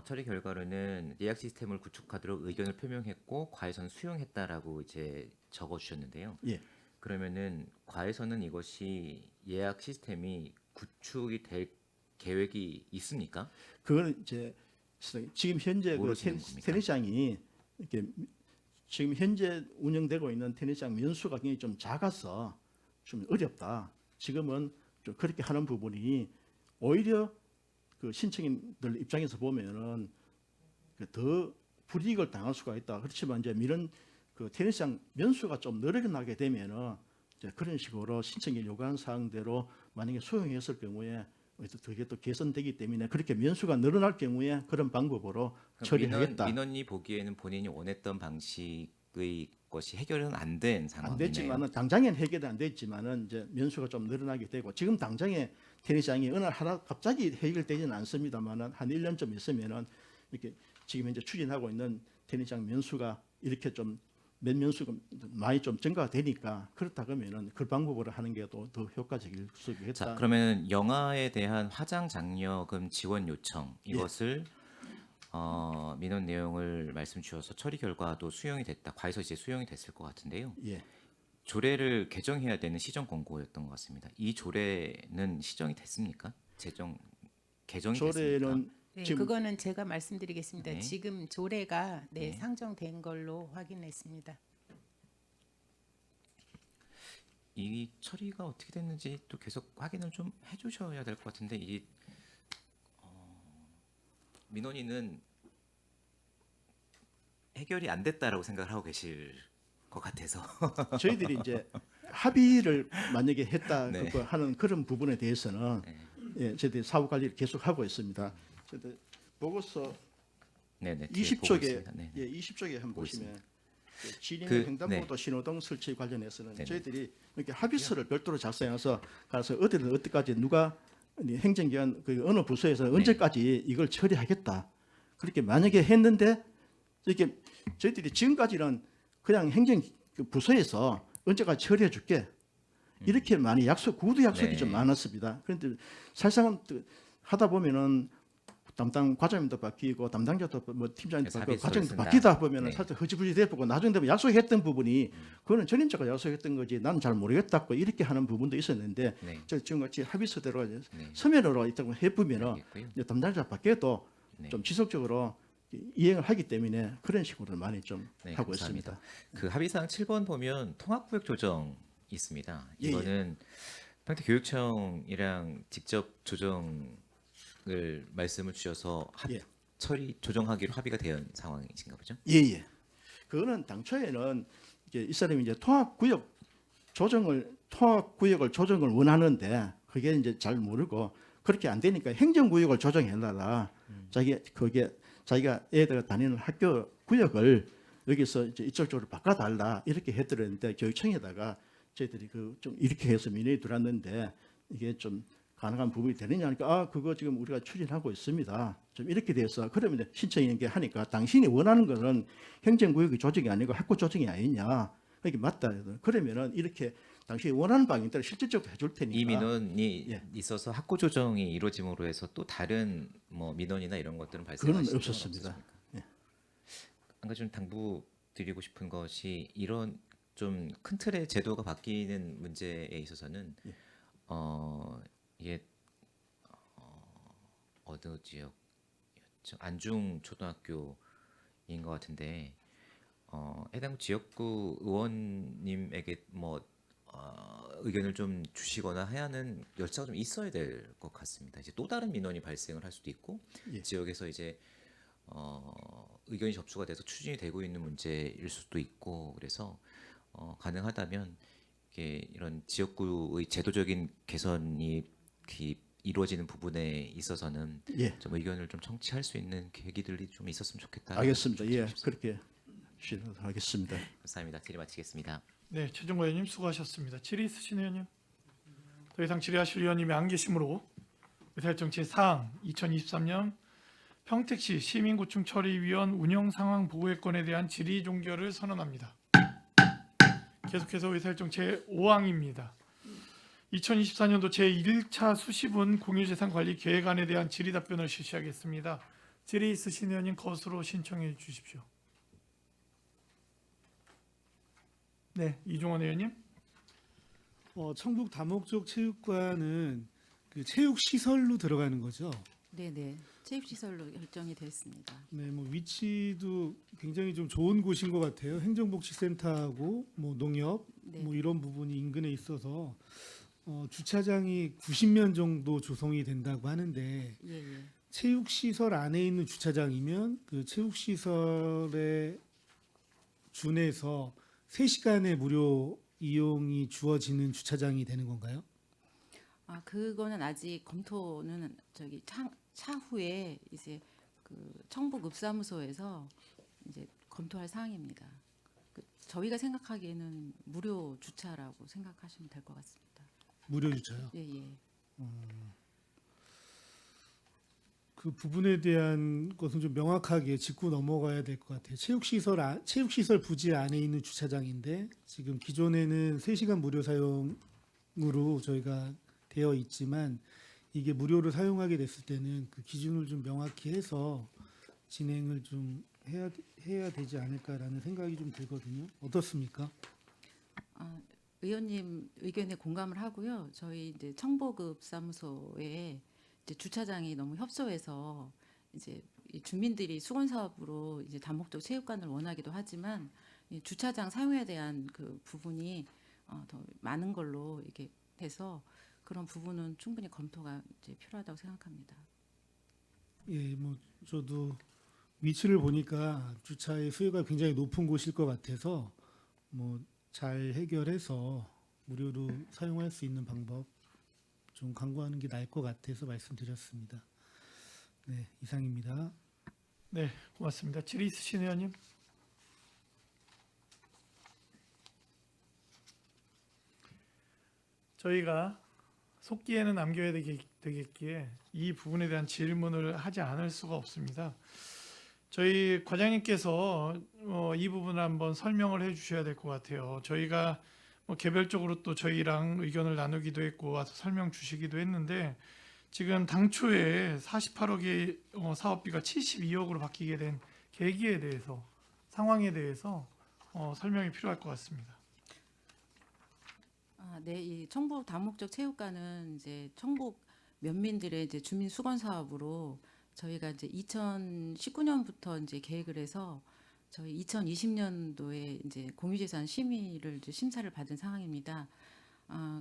처리 결과로는 예약 시스템을 구축하도록 의견을 표명했고 과에서는 수용했다라고 이제 적어 주셨는데요. 예. 그러면은 과에서는 이것이 예약 시스템이 구축이 될 계획이 있습니까? 그거는 이제 지금 현재 그 모르시는 겁니까? 테니스장이 이렇게 지금 현재 운영되고 있는 테니스장 면수가 굉장히 좀 작아서 좀 어렵다. 지금은 좀 그렇게 하는 부분이 오히려 그 신청인들 입장에서 보면은 그 더 불이익을 당할 수가 있다. 그렇지만 이제 이런 그 테니스장 면수가 좀 늘어나게 되면은 이제 그런 식으로 신청이 요구한 사항대로 만약에 수용했을 경우에 그게 또 개선되기 때문에 그렇게 면수가 늘어날 경우에 그런 방법으로 처리하겠다. 민원이 보기에는 본인이 원했던 방식의 것이 해결은 안 된 안 상황이네요. 됐지만은 당장엔 해결이 안 됐지만은 이제 면수가 좀 늘어나게 되고 지금 당장에 테니스장이 어느 하나 갑자기 해결되지는 않습니다만은 한 1년쯤 있으면은 이렇게 지금 현재 추진하고 있는 테니스장 면수가 이렇게 좀 몇 면수가 많이 좀 증가가 되니까 그렇다 그러면은 그 방법으로 하는 게 더 효과적일 수 있겠다. 자, 그러면 영화에 대한 화장 장려금 지원 요청 이것을 민원 내용을 말씀 주셔서 처리 결과도 수용이 됐다. 과에서 이제 수용이 됐을 것 같은데요. 예. 조례를 개정해야 되는 시정 권고였던 것 같습니다. 이 조례는 시정이 됐습니까? 개정이 됐습니까? 조례는 네, 지금- 그거는 제가 말씀드리겠습니다. 네. 지금 조례가 네. 상정된 걸로 확인했습니다. 이 처리가 어떻게 됐는지 또 계속 확인을 좀 해주셔야 될 것 같은데 이 민원인은 해결이 안 됐다라고 생각을 하고 계실 것 같아서 저희들이 이제 합의를 만약에 했다 네. 그거 하는 그런 부분에 대해서는 네. 예, 저희들이 사후 관리를 계속 하고 있습니다. 저희들 보고서 네네 뒤에 보고 20쪽에 있습니다. 네. 예, 20쪽에 한번 보고 보시면 그 진행 그- 횡단보도 신호등 설치 관련해서는 네네. 저희들이 이렇게 합의서를 별도로 작성해서 가서 어디든 어디까지 누가 행정기관 그 어느 부서에서 네. 언제까지 이걸 처리하겠다 그렇게 만약에 했는데 이렇게 저희들이 지금까지는 그냥 행정 그 부서에서 언제까지 처리해 줄게 이렇게 많이 구두 약속이 네. 좀 많았습니다. 그런데 사실상은 또 하다 보면은 담당 과장님도 바뀌고 담당자도 뭐 팀장님도 그래서 바뀌고 합의서를 과장님도 쓴다. 바뀌다 보면은 네. 살짝 흐지부지 되고 나중에 되면 약속했던 부분이 그거는 전임자가 약속했던 거지 나는 잘 모르겠다고 이렇게 하는 부분도 있었는데 네. 저 지금 같이 합의서대로 이제 네. 서면으로 있다고 해보면은 알겠고요. 이제 담당자 바뀌어도 네. 좀 지속적으로 이행을 하기 때문에 그런 식으로 많이 좀 네, 하고 감사합니다. 있습니다. 그 합의사항 7번 보면 통합구역 조정 있습니다. 예, 이거는 평택교육청이랑 직접 조정을 말씀을 주셔서 예. 처리 조정하기로 합의가 된 상황이신가 보죠? 예예. 그거는 당초에는 이제 이 사람이 이제 통합구역을 조정을 원하는데 그게 이제 잘 모르고 그렇게 안 되니까 행정구역을 조정해달라. 자기가 애들 다니는 학교 구역을 여기서 이제 이쪽으로 바꿔달라 이렇게 해드렸는데 교육청에다가 저희들이 그 좀 이렇게 해서 민원이 들어왔는데 이게 좀 가능한 부분이 되느냐 하니까 그거 지금 우리가 추진하고 있습니다. 좀 이렇게 돼서 그러면 이제 신청이 하니까 당신이 원하는 거는 행정구역의 조정이 아니고 학교 조정이 아니냐. 이게 맞다. 그러면은 이렇게 당신이 원하는 방향 따라 실질적으로 해줄 테니까. 이 민원이 예. 있어서 학고 조정이 이루어짐으로 해서 또 다른 뭐 민원이나 이런 것들은 발생하신 그건 적은 없었습니다. 없으십니까? 예. 한 가지 좀 당부 드리고 싶은 것이 이런 좀 큰 틀의 제도가 바뀌는 문제에 있어서는 예. 이게 어느 지역이었죠? 안중 초등학교인 것 같은데 해당 지역구 의원님에게 뭐 의견을 좀 주시거나 하야는 열차가 좀 있어야 될 것 같습니다. 이제 또 다른 민원이 발생을 할 수도 있고 예. 지역에서 이제 의견이 접수가 돼서 추진이 되고 있는 문제일 수도 있고 그래서 가능하다면 이게 이런 지역구의 제도적인 개선이 이루어지는 부분에 있어서는 예. 좀 의견을 좀 청취할 수 있는 계기들이 좀 있었으면 좋겠다. 알겠습니다. 예, 그렇게 시도하겠습니다. 감사합니다. 질의 마치겠습니다. 네, 최종관 의원님 수고하셨습니다. 질의 있으신 의원님? 더 이상 질의하실 의원님이 안 계시므로 의사일정 제4항 2023년 평택시 시민고충 처리위원 운영 상황 보고의 건에 대한 질의 종결을 선언합니다. 계속해서 의사일정 제5항입니다. 2024년도 제1차 수시분 공유재산관리 계획안에 대한 질의 답변을 실시하겠습니다. 질의 있으신 의원님 거수로 신청해 주십시오. 네, 이종원 의원님. 청북 다목적 체육관은 그 체육 시설로 들어가는 거죠. 네네. 체육시설로 결정이 됐습니다. 네, 뭐 위치도 굉장히 좀 좋은 곳인 것 같아요. 행정복지센터하고 뭐 농협 네. 뭐 이런 부분이 인근에 있어서 주차장이 90면 정도 조성이 된다고 하는데 예. 체육시설 안에 있는 주차장이면 그 체육시설에 준해서 3시간의 무료 이용이 주어지는 주차장이 되는 건가요? 그거는 아직 검토는 차후에 이제 그 청북 읍사무소에서 이제 검토할 사항입니다. 저희가 생각하기에는 무료 주차라고 생각하시면 될 것 같습니다. 무료 주차요? 예. 그 부분에 대한 것은 좀 명확하게 짚고 넘어가야 될 것 같아요. 체육시설 부지 안에 있는 주차장인데 지금 기존에는 3시간 무료 사용으로 저희가 되어 있지만 이게 무료로 사용하게 됐을 때는 그 기준을 좀 명확히 해서 진행을 좀 해야 되지 않을까라는 생각이 좀 들거든요. 어떻습니까? 의원님 의견에 공감을 하고요. 저희 이제 청보급 사무소에 이제 주차장이 너무 협소해서 이제 이 주민들이 수건 사업으로 이제 다목적 체육관을 원하기도 하지만 이 주차장 사용에 대한 그 부분이 더 많은 걸로 이렇게 돼서 그런 부분은 충분히 검토가 이제 필요하다고 생각합니다. 예, 뭐 저도 위치를 보니까 주차의 수요가 굉장히 높은 곳일 것 같아서 뭐 잘 해결해서 무료로 사용할 수 있는 방법 좀 강구하는 게 나을 것 같아서 말씀드렸습니다. 네, 이상입니다. 네, 고맙습니다. 질의 있으신 의원님? 저희가 속기에는 남겨야 되겠기에 이 부분에 대한 질문을 하지 않을 수가 없습니다. 저희 과장님께서 이 부분을 한번 설명을 해주셔야 될 것 같아요. 저희가 개별적으로 또 저희랑 의견을 나누기도 했고 와서 설명 주시기도 했는데 지금 당초에 48억의 사업비가 72억으로 바뀌게 된 계기에 대해서 상황에 대해서 설명이 필요할 것 같습니다. 네, 이 청북 다목적 체육관은 이제 청북 면민들의 이제 주민 수건 사업으로 저희가 이제 2019년부터 이제 계획을 해서 저희 2020년도에 이제 공유재산 심의를 이제 심사를 받은 상황입니다.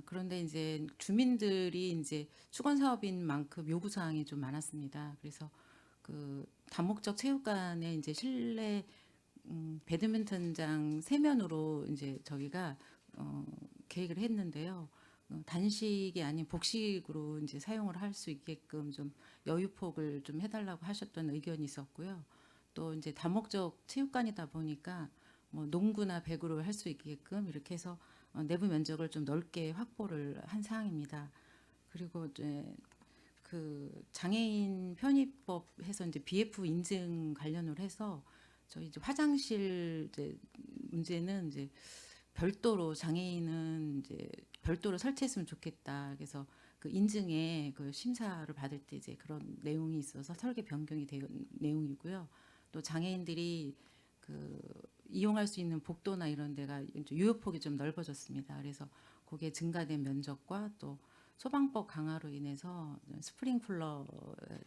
그런데 이제 주민들이 이제 수건 사업인 만큼 요구 사항이 좀 많았습니다. 그래서 그 다목적 체육관에 이제 실내 배드민턴장 3면으로 이제 저희가 계획을 했는데요. 단식이 아닌 복식으로 이제 사용을 할 수 있게끔 좀 여유폭을 좀 해달라고 하셨던 의견이 있었고요. 또 이제 다목적 체육관이다 보니까 뭐 농구나 배구를 할 수 있게끔 이렇게 해서 내부 면적을 좀 넓게 확보를 한 사항입니다. 그리고 이제 그 장애인 편입법해서 이제 BF 인증 관련으로 해서 저희 이제 화장실 이제 문제는 이제 별도로 장애인은 이제 별도로 설치했으면 좋겠다. 그래서 그 인증에 그 심사를 받을 때 이제 그런 내용이 있어서 설계 변경이 된 내용이고요. 또 장애인들이 그 이용할 수 있는 복도나 이런 데가 이제 유효폭이 좀 넓어졌습니다. 그래서 그게 증가된 면적과 또 소방법 강화로 인해서 스프링클러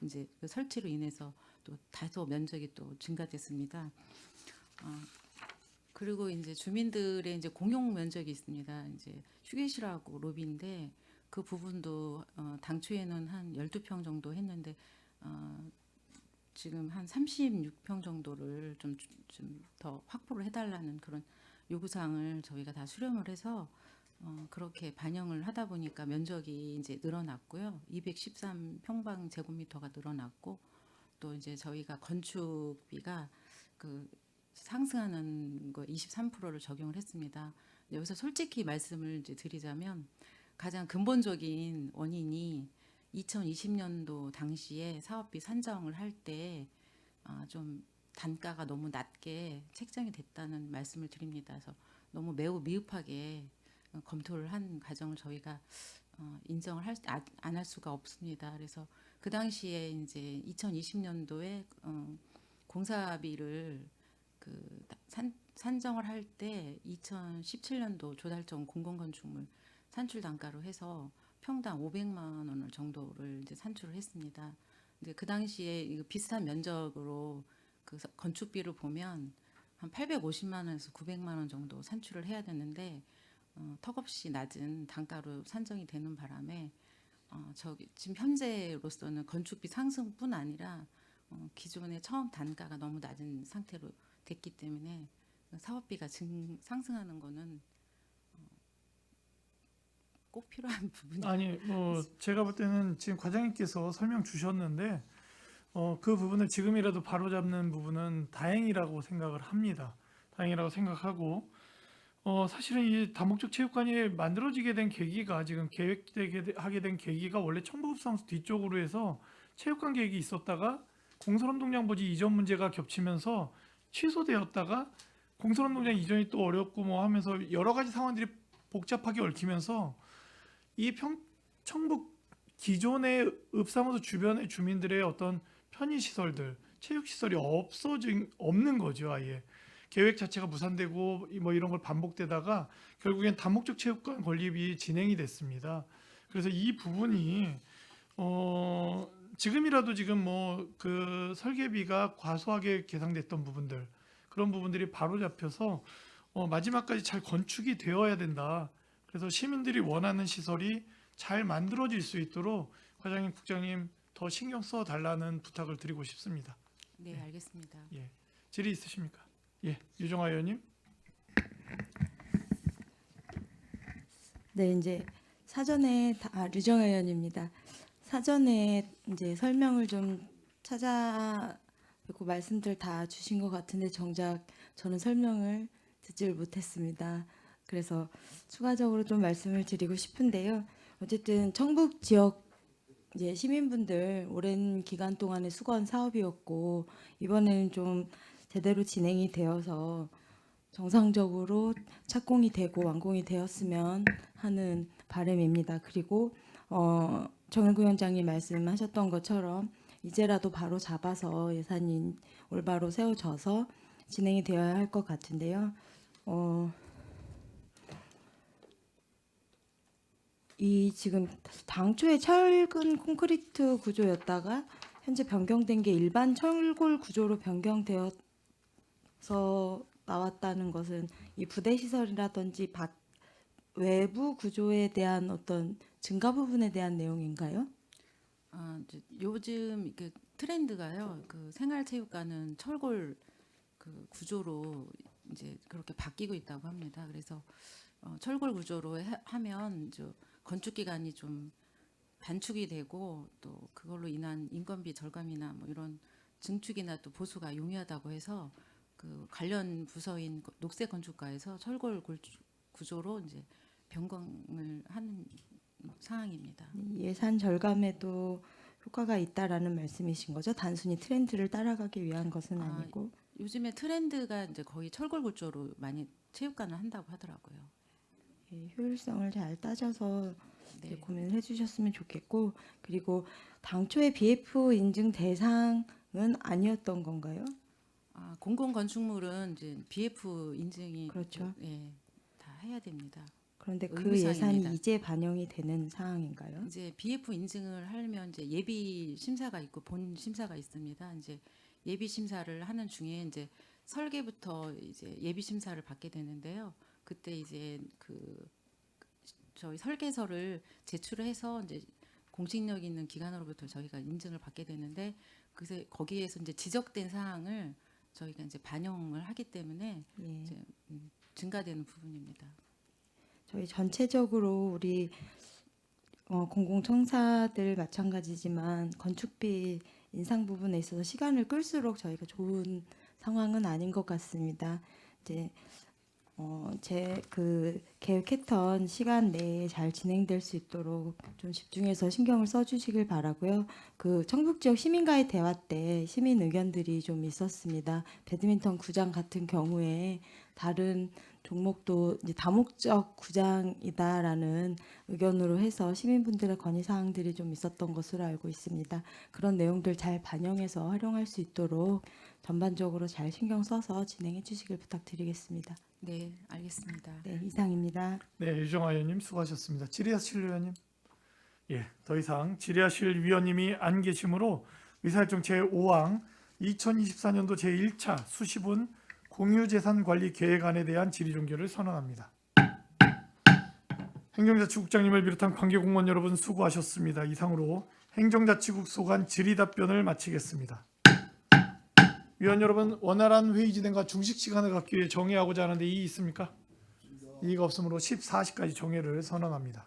이제 그 설치로 인해서 또 다소 면적이 또 증가됐습니다. 그리고 이제 주민들의 이제 공용 면적이 있습니다. 이제 휴게실하고 로비인데 그 부분도 당초에는 한 12평 정도 했는데 지금 한 36평 정도를 좀 더 확보를 해달라는 그런 요구사항을 저희가 다 수렴을 해서 그렇게 반영을 하다 보니까 면적이 이제 늘어났고요. 213평방 제곱미터가 늘어났고 또 이제 저희가 건축비가 그 상승하는 거 23%를 적용을 했습니다. 여기서 솔직히 말씀을 이제 드리자면 가장 근본적인 원인이 2020년도 당시에 사업비 산정을 할 때 좀 단가가 너무 낮게 책정이 됐다는 말씀을 드립니다. 그래서 너무 매우 미흡하게 검토를 한 과정을 저희가 인정을 안 할 수가 없습니다. 그래서 그 당시에 이제 2020년도에 공사비를 그 산정을 할 때 2017년도 조달청 공공건축물 산출 단가로 해서 평당 500만 원 정도를 이제 산출을 했습니다. 이제 그 당시에 비슷한 면적으로 그 건축비를 보면 한 850만 원에서 900만 원 정도 산출을 해야 되는데 턱없이 낮은 단가로 산정이 되는 바람에 지금 현재로서는 건축비 상승뿐 아니라 기존의 처음 단가가 너무 낮은 상태로 됐기 때문에 사업비가 상승하는 거는 꼭 필요한 부분이 아니 뭐 제가 볼 때는 지금 과장님께서 설명 주셨는데 그 부분을 지금이라도 바로잡는 부분은 다행이라고 생각을 합니다. 다행이라고 생각하고 사실은 이 다목적 체육관이 만들어지게 된 계기가 지금 하게 된 계기가 원래 청부급사무소 뒤쪽으로 해서 체육관 계획이 있었다가 공설운동장 부지 이전 문제가 겹치면서 취소되었다가 공설운동장 이전이 또 어렵고 뭐 하면서 여러 가지 상황들이 복잡하게 얽히면서 이 청북 기존의 읍사무소 주변의 주민들의 어떤 편의시설들, 체육시설이 없는 거죠. 아예 계획 자체가 무산되고 뭐 이런 걸 반복되다가 결국엔 다목적 체육관 건립이 진행이 됐습니다. 그래서 이 부분이 지금이라도 지금 뭐 그 설계비가 과소하게 계상됐던 부분들 그런 부분들이 바로 잡혀서 마지막까지 잘 건축이 되어야 된다. 그래서 시민들이 원하는 시설이 잘 만들어질 수 있도록 과장님, 국장님 더 신경 써 달라는 부탁을 드리고 싶습니다. 네, 알겠습니다. 예, 질의 있으십니까? 예, 유정아 의원님. 네, 이제 사전에 류정아 의원입니다. 사전에 이제 설명을 좀 찾아뵙고 말씀들 다 주신 것 같은데 정작 저는 설명을 듣지를 못했습니다. 그래서 추가적으로 좀 말씀을 드리고 싶은데요. 어쨌든 청북 지역 이제 시민분들 오랜 기간 동안의 수고한 사업이었고 이번에는 좀 제대로 진행이 되어서 정상적으로 착공이 되고 완공이 되었으면 하는 바람입니다. 그리고 정일구 위원장이 말씀하셨던 것처럼 이제라도 바로 잡아서 예산이 올바로 세워져서 진행이 되어야 할 것 같은데요. 이 지금 당초에 철근 콘크리트 구조였다가 현재 변경된 게 일반 철골 구조로 변경되어서 나왔다는 것은 이 부대 시설이라든지 외부 구조에 대한 어떤 증가 부분에 대한 내용인가요? 이제 요즘 그 트렌드가요. 그 생활체육관은 철골 그 구조로 이제 그렇게 바뀌고 있다고 합니다. 그래서 철골 구조로 하면 건축 기간이 좀 단축이 되고 또 그걸로 인한 인건비 절감이나 뭐 이런 증축이나 또 보수가 용이하다고 해서 그 관련 부서인 녹색건축가에서 철골 구조로 이제 변경을 하는 상황입니다. 예산 절감에도 효과가 있다라는 말씀이신 거죠? 단순히 트렌드를 따라가기 위한 것은 아니고. 요즘에 트렌드가 이제 거의 철골 구조로 많이 체육관을 한다고 하더라고요. 예, 효율성을 잘 따져서 네. 고민을 해주셨으면 좋겠고, 그리고 당초에 BF 인증 대상은 아니었던 건가요? 공공 건축물은 이제 BF 인증이 그렇죠. 예, 다 해야 됩니다. 그런데 그 의무사항입니다. 예산이 이제 반영이 되는 사항인가요? 이제 BF 인증을 하려면 이제 예비 심사가 있고 본 심사가 있습니다. 이제 예비 심사를 하는 중에 이제 설계부터 이제 예비 심사를 받게 되는데요. 그때 이제 저희 설계서를 제출해서 이제 공식력 있는 기관으로부터 저희가 인증을 받게 되는데 그래서 거기에서 이제 지적된 사항을 저희가 이제 반영을 하기 때문에 예. 이제 증가되는 부분입니다. 저희 전체적으로 우리 공공청사들 마찬가지지만 건축비 인상 부분에 있어서 시간을 끌수록 저희가 좋은 상황은 아닌 것 같습니다. 이제 제 계획했던 시간 내에 잘 진행될 수 있도록 좀 집중해서 신경을 써주시길 바라고요. 그 청북 지역 시민과의 대화 때 시민 의견들이 좀 있었습니다. 배드민턴 구장 같은 경우에 다른 종목도 이제 다목적 구장이다라는 의견으로 해서 시민분들의 건의 사항들이 좀 있었던 것으로 알고 있습니다. 그런 내용들 잘 반영해서 활용할 수 있도록 전반적으로 잘 신경 써서 진행해 주시길 부탁드리겠습니다. 네, 알겠습니다. 네, 이상입니다. 네, 유정아 의원님 수고하셨습니다. 질의하실 의원님. 예, 더 이상 질의하실 위원님이 안 계시므로 의사일정 제5항 2024년도 제1차 수시분 공유재산관리 계획안에 대한 질의 종결을 선언합니다. 행정자치국장님을 비롯한 관계공무원 여러분 수고하셨습니다. 이상으로 행정자치국 소관 질의답변을 마치겠습니다. 위원 여러분, 원활한 회의 진행과 중식 시간을 갖기 위해 정회하고자 하는데 이의 있습니까? 이의가 없으므로 14시까지 정회를 선언합니다.